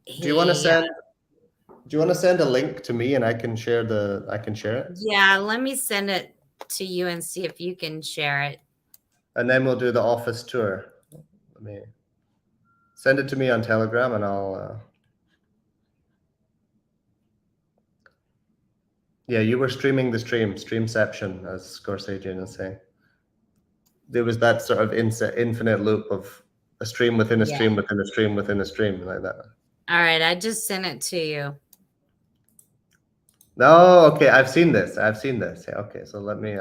Do you want to send a link to me and I can share it? Yeah, let me send it to you and see if you can share it. And then we'll do the office tour. Let me send it to me on Telegram and I'll yeah, you were streaming the streamception, as Scorsagian is saying. There was that sort of infinite loop of a stream within a stream within a stream within a stream like that. All right, I just sent it to you. No, okay, I've seen this. Yeah, okay, so let me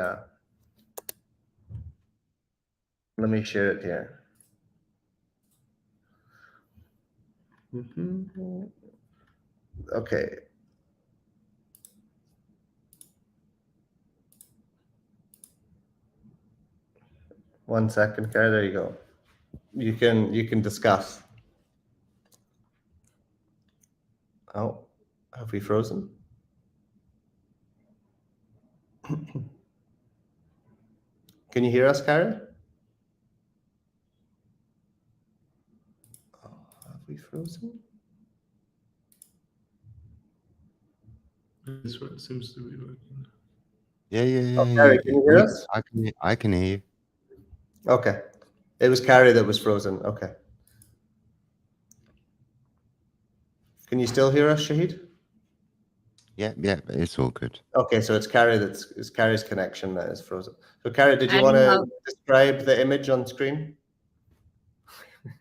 share it here. Okay. One second, Carrie. There you go. You can discuss. Oh, have we frozen? Can you hear us, Carrie? Oh, have we frozen? This one seems to be working. Yeah. Oh, Carrie, can you hear us? I can hear you. Okay. It was Carrie that was frozen. Okay. Can you still hear us, Shahid? Yeah, it's all good. Okay, so it's Carrie's connection that is frozen. So Carrie, did you I want to know. describe the image on screen?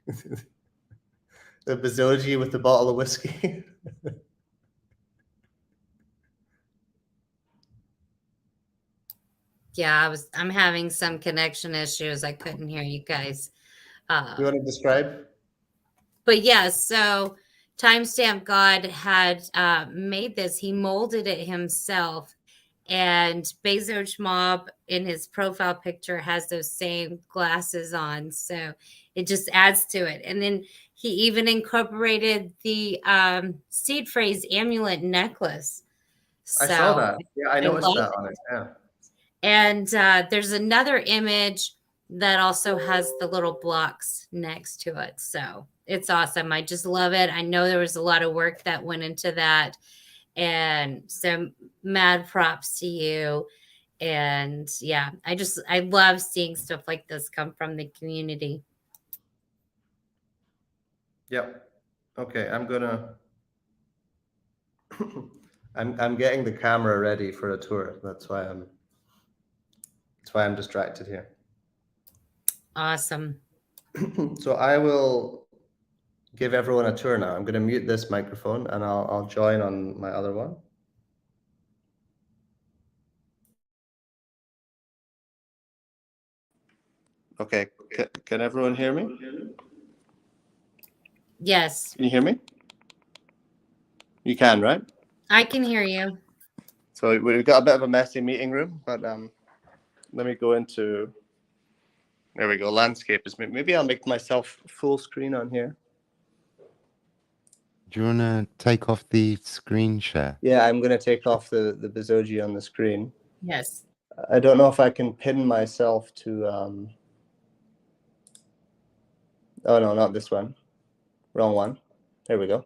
The Bezogi with the bottle of whiskey. Yeah, I'm having some connection issues. I couldn't hear you guys. You want to describe? But yeah, so Timestamp God had made this. He molded it himself. And Bezoge Mob in his profile picture has those same glasses on. So it just adds to it. And then he even incorporated the seed phrase amulet necklace. I saw that. Yeah, I noticed that on it. Yeah. And there's another image that also has the little blocks next to it. So it's awesome. I just love it. I know there was a lot of work that went into that. And so mad props to you. And yeah, I love seeing stuff like this come from the community. Yep. Okay, I'm getting the camera ready for a tour. That's why I'm distracted here. Awesome. So I will give everyone a tour now. I'm going to mute this microphone and I'll join on my other one. Okay, can everyone hear me? Yes. Can you hear me? You can, right? I can hear you. So we've got a bit of a messy meeting room, but let me go into There we go. Landscape is maybe I'll make myself full screen on here. Do you want to take off the screen share? Yeah, I'm going to take off the Bezogi on the screen. Yes. I don't know if I can pin myself to. Oh no, not this one. Wrong one. There we go.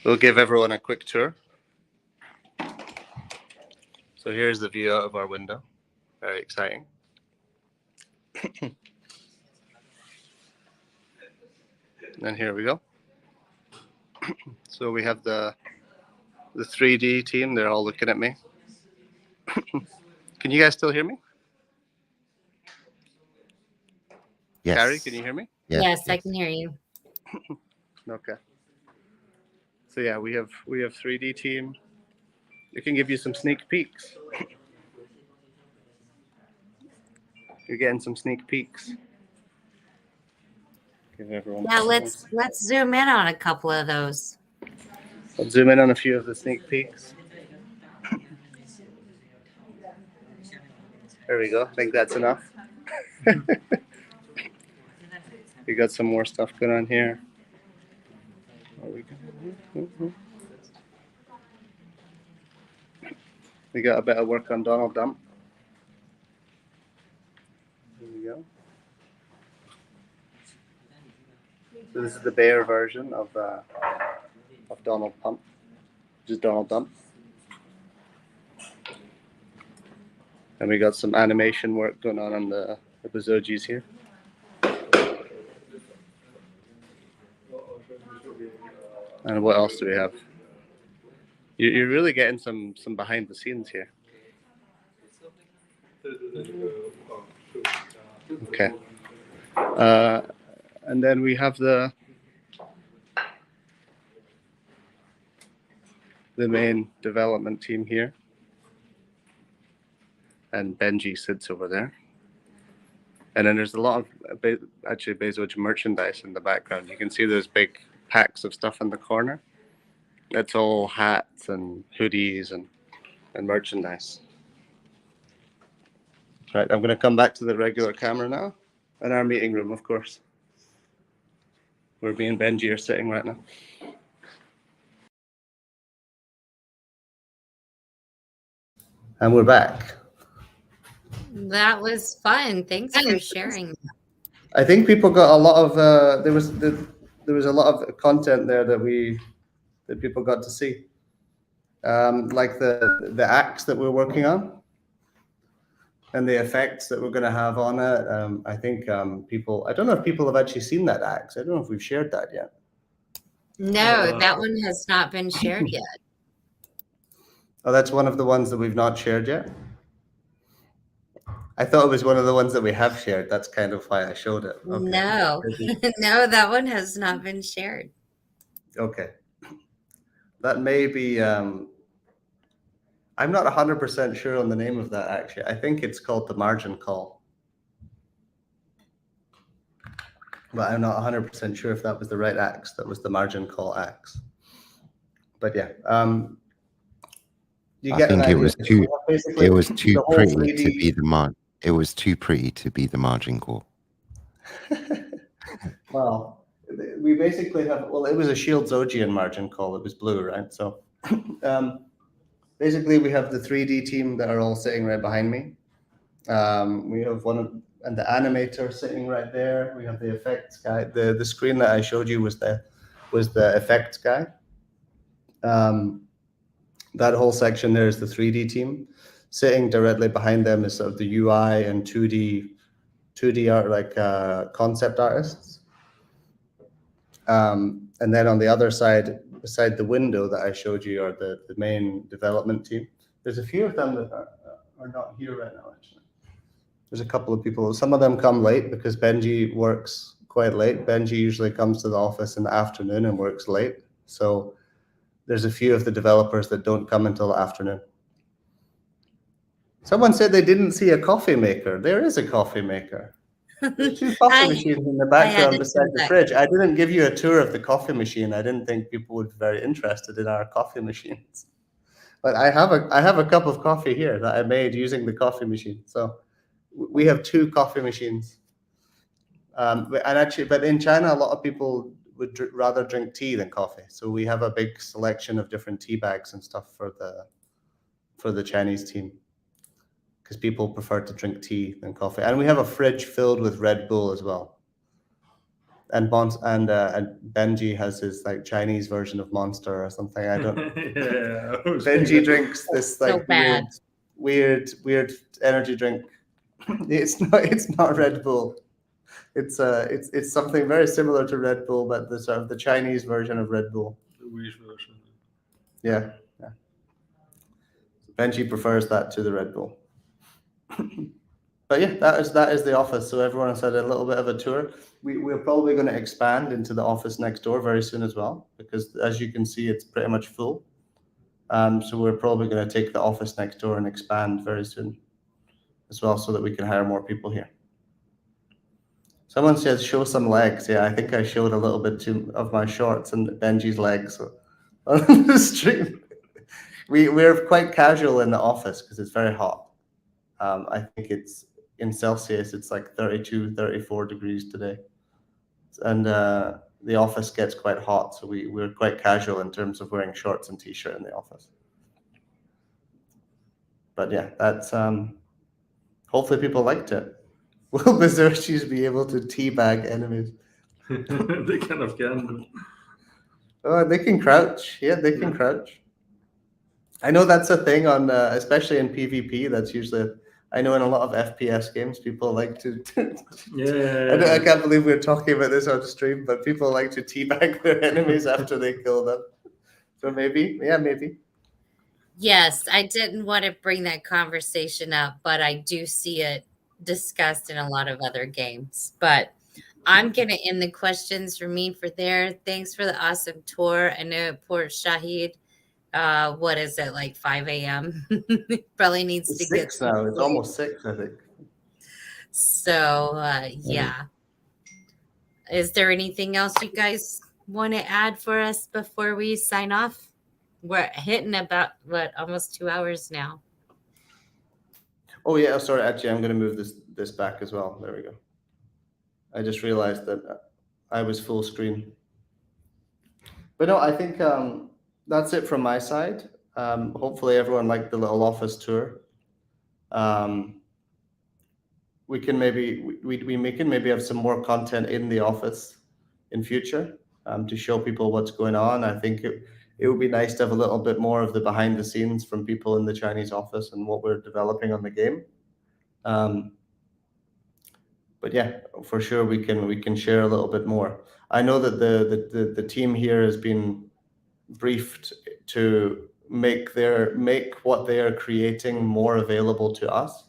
We'll give everyone a quick tour. So here's the view out of our window. Very exciting. And here we go. So we have the 3D team. They're all looking at me. Can you guys still hear me? Yes. Carrie, can you hear me? Yes, I can hear you. Okay. So yeah, we have 3D team. We can give you some sneak peeks. You're getting some sneak peeks. Give everyone. Now let's zoom in on a couple of those. I'll zoom in on a few of the sneak peeks. There we go. I think that's enough. We got some more stuff going on here. We got a bit of work on Donald Dump. There we go. So this is the bear version of Donald Pump, which is Donald Dump. And we got some animation work going on the Bezogis here. And what else do we have? You're really getting some behind the scenes here. Okay. And then we have the main development team here. And Benji sits over there. And then there's a lot of actually Bezoge merchandise in the background. You can see those big packs of stuff in the corner. That's all hats and hoodies and merchandise. Right, I'm going to come back to the regular camera now. In our meeting room, of course. Where me and Benji are sitting right now. And we're back. That was fun. Thanks for sharing. I think people got a lot of there was a lot of content there that people got to see, like the acts that we're working on and the effects that we're going to have on it. I think people. I don't know if people have actually seen that act. I don't know if we've shared that yet. No, that one has not been shared yet. Oh, that's one of the ones that we've not shared yet. I thought it was one of the ones that we have shared. That's kind of why I showed it. Okay. No, no, that one has not been shared. Okay. That may be, I'm not 100% sure on the name of that actually. I think it's called the margin call. But I'm not 100% sure if that was the right axe. That was the margin call axe. But yeah. You get I think it was too pretty 3D... to be the margin. It was too pretty to be the margin call. Well, we basically have, well, it was a Shield Zogian margin call. It was blue, right? So basically we have the 3D team that are all sitting right behind me. We have and the animator sitting right there. We have the effects guy. The screen that I showed you was the effects guy. That whole section there is the 3D team. Sitting directly behind them is sort of the UI and 2D art, like concept artists. And then on the other side, beside the window that I showed you, are the main development team. There's a few of them that are not here right now, actually. There's a couple of people. Some of them come late because Benji works quite late. Benji usually comes to the office in the afternoon and works late. So there's a few of the developers that don't come until the afternoon. Someone said they didn't see a coffee maker. There is a coffee maker. There's two coffee machines in the background beside the fridge. I didn't give you a tour of the coffee machine. I didn't think people would be very interested in our coffee machines. But I have a cup of coffee here that I made using the coffee machine. So we have 2 coffee machines. And actually, but in China, a lot of people would rather drink tea than coffee. So we have a big selection of different tea bags and stuff for the Chinese team, because people prefer to drink tea than coffee. And we have a fridge filled with Red Bull as well. And Benji has his like Chinese version of Monster or something. I don't. Yeah. Benji drinks this So like bad. weird energy drink. It's not Red Bull. It's something very similar to Red Bull, but the sort of the Chinese version of Red Bull. The Wish version. Yeah. Benji prefers that to the Red Bull. But yeah, that is the office. So everyone has had a little bit of a tour. We're probably going to expand into the office next door very soon as well, because as you can see, it's pretty much full. So we're probably going to take the office next door and expand very soon as well, so that we can hire more people here. Someone says show some legs. Yeah, I think I showed a little bit too of my shorts and Benji's legs on the stream. We're quite casual in the office because it's very hot. I think it's in Celsius, it's like 32, 34 degrees today. And the office gets quite hot, so we're quite casual in terms of wearing shorts and t-shirt in the office. But yeah, that's hopefully people liked it. Will Bezogis be able to teabag enemies? They kind of can. Oh, they can crouch. Yeah, they can crouch. I know that's a thing on, especially in PvP. That's usually, I know in a lot of FPS games, people like to. Yeah. I can't believe we're talking about this on stream, but people like to teabag their enemies after they kill them. So maybe. Yes, I didn't want to bring that conversation up, but I do see it discussed in a lot of other games. But I'm going to end the questions for me for there. Thanks for the awesome tour. I know Port Shahid, what is it, like 5 a.m.? Probably needs It's to get 6 now. It's sleep. almost 6, I think. So, yeah. Is there anything else you guys want to add for us before we sign off? We're hitting about, almost 2 hours now. Oh yeah, sorry. Actually, I'm going to move this back as well. There we go. I just realized that I was full screen. But no, I think that's it from my side. Hopefully everyone liked the little office tour. We can maybe have some more content in the office in future to show people what's going on. I think it would be nice to have a little bit more of the behind the scenes from people in the Chinese office and what we're developing on the game. But yeah, for sure we can share a little bit more. I know that the team here has been briefed to make what they are creating more available to us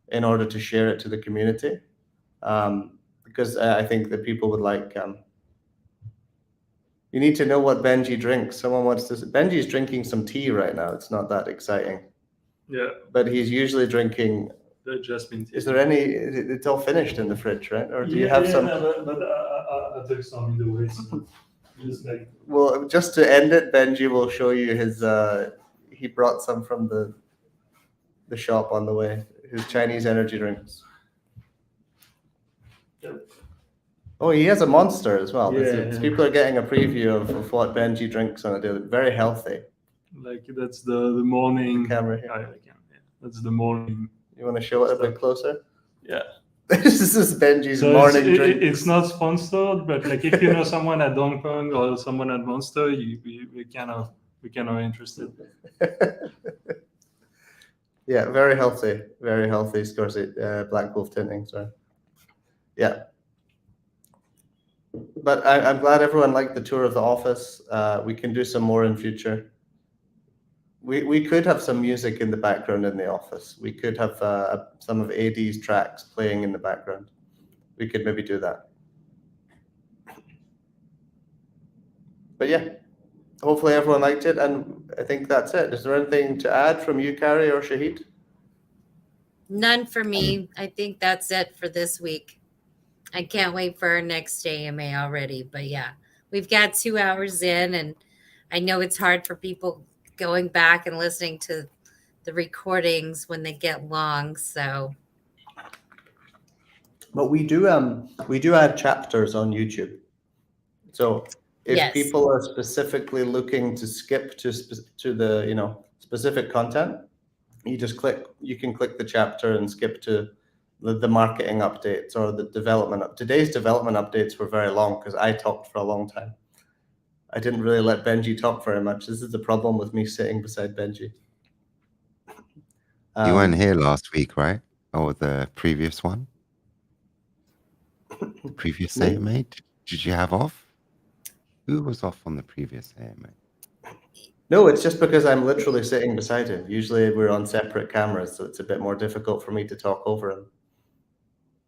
in order to share it to the community, because I think that people would like. You need to know what Benji drinks. Someone wants to. Benji's drinking some tea right now. It's not that exciting. Yeah. But he's usually drinking. The jasmine tea. Is there any? It's all finished in the fridge, right? Or do you have some? No, but I took some in the way. So just like. Well, just to end it, Benji will show you his. He brought some from the shop on the way. His Chinese energy drinks. Yep. Oh, he has a Monster as well. Yeah. People are getting a preview of what Benji drinks on a daily. Very healthy. Like that's the morning. The camera here. Yeah. That's the morning. You want to show it a bit closer? Yeah. This is Benji's So morning drink. It's not sponsored, but like if you know someone at Hong Kong or someone at Monster, we kind of interested. Yeah, very healthy, Scorsese, Black Wolf tinting. Sorry. Yeah. But I'm glad everyone liked the tour of the office. We can do some more in future. We could have some music in the background in the office. We could have some of AD's tracks playing in the background. We could maybe do that. But yeah, hopefully everyone liked it, and I think that's it. Is there anything to add from you, Carrie or Shahid? None for me. I think that's it for this week. I can't wait for our next AMA already. But yeah, we've got 2 hours in, and I know it's hard for people going back and listening to the recordings when they get long. So, But we do add chapters on YouTube. So if yes. people are specifically looking to skip to the specific content, you can click the chapter and skip to the marketing updates or the development. Today's development updates were very long because I talked for a long time. I didn't really let Benji talk very much. This is the problem with me sitting beside Benji. You weren't here last week, right? Or the previous one? The previous Me? AMA? Did you have off? Who was off on the previous AMA? No, it's just because I'm literally sitting beside him. Usually we're on separate cameras, so it's a bit more difficult for me to talk over him.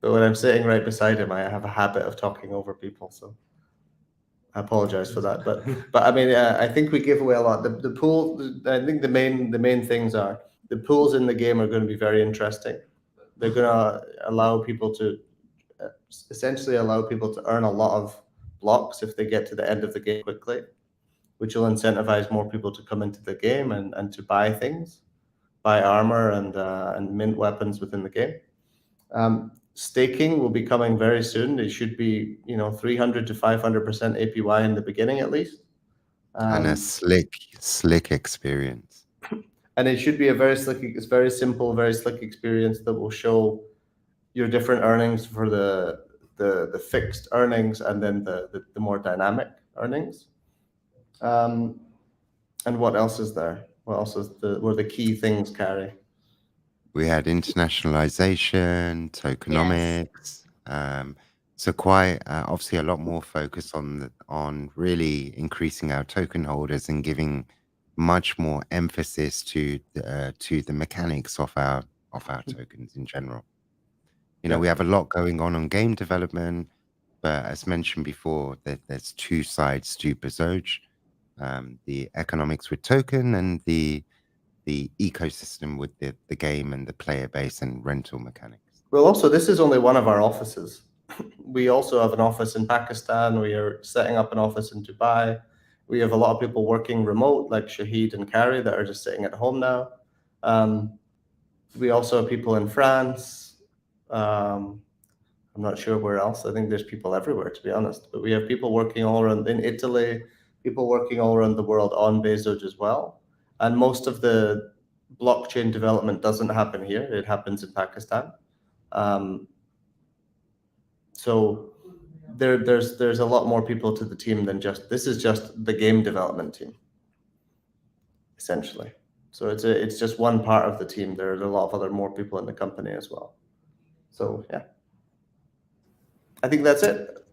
But when I'm sitting right beside him, I have a habit of talking over people, so I apologize for that. But I mean, I think we give away a lot. The pool. I think the main things are the pools in the game are going to be very interesting. They're going to allow people to essentially allow people to earn a lot of blocks if they get to the end of the game quickly, which will incentivize more people to come into the game and to buy things, buy armor and mint weapons within the game. Staking will be coming very soon. It should be 300 to 500% APY in the beginning at least, And a slick experience. And it should be it's very simple, very slick experience that will show your different earnings for the fixed earnings and then the more dynamic earnings. And what else is there? What else is were the key things, Carrie? We had internationalization, tokenomics. So quite obviously a lot more focus on really increasing our token holders and giving much more emphasis to the mechanics of our tokens in general. We have a lot going on game development, but as mentioned before, there's two sides to Bezoge, the economics with token and the ecosystem with the game and the player base and rental mechanics. Well, also, this is only one of our offices. We also have an office in Pakistan. We are setting up an office in Dubai. We have a lot of people working remote, like Shahid and Carrie, that are just sitting at home now. We also have people in France. I'm not sure where else. I think there's people everywhere, to be honest. But we have people working all around in Italy, people working all around the world on Bezoge as well. And most of the blockchain development doesn't happen here. It happens in Pakistan. So there's a lot more people to the team than this is just the game development team, essentially. So it's just one part of the team. There are a lot of more people in the company as well. So yeah, I think that's it.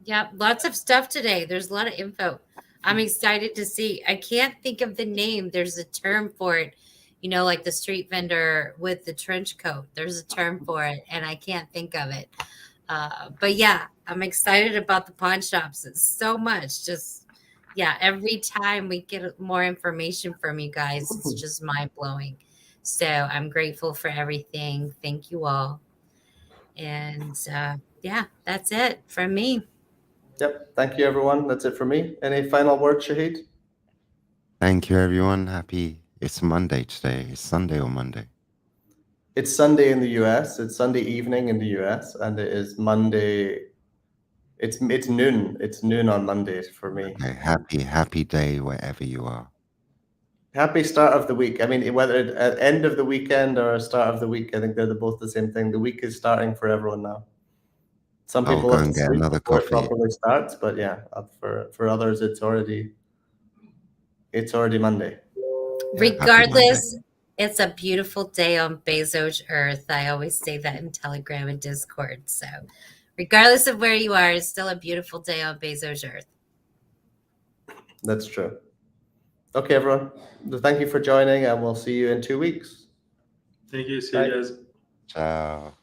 Yeah, lots of stuff today. There's a lot of info. I'm excited to see. I can't think of the name. There's a term for it, like the street vendor with the trench coat. There's a term for it, and I can't think of it. But yeah, I'm excited about the pawn shops. It's so much. Every time we get more information from you guys, it's just mind blowing. So I'm grateful for everything. Thank you all. And that's it from me. Yep. Thank you, everyone. That's it for me. Any final words, Shahid? Thank you, everyone. It's Monday today. It's Sunday or Monday? It's Sunday in the US. It's Sunday evening in the US, and it is Monday. It's noon. It's noon on Monday for me. Okay, happy day wherever you are. Happy start of the week. I mean, whether at end of the weekend or start of the week, I think they're both the same thing. The week is starting for everyone now. Some people go have and to get sleep another before coffee. it properly starts, but yeah, for others, it's already Monday. Regardless, it's a beautiful day on Bezoge Earth. I always say that in Telegram and Discord. So regardless of where you are, it's still a beautiful day on Bezoge Earth. That's true. Okay, everyone. Thank you for joining, and we'll see you in 2 weeks. Thank you. See you guys. Ciao.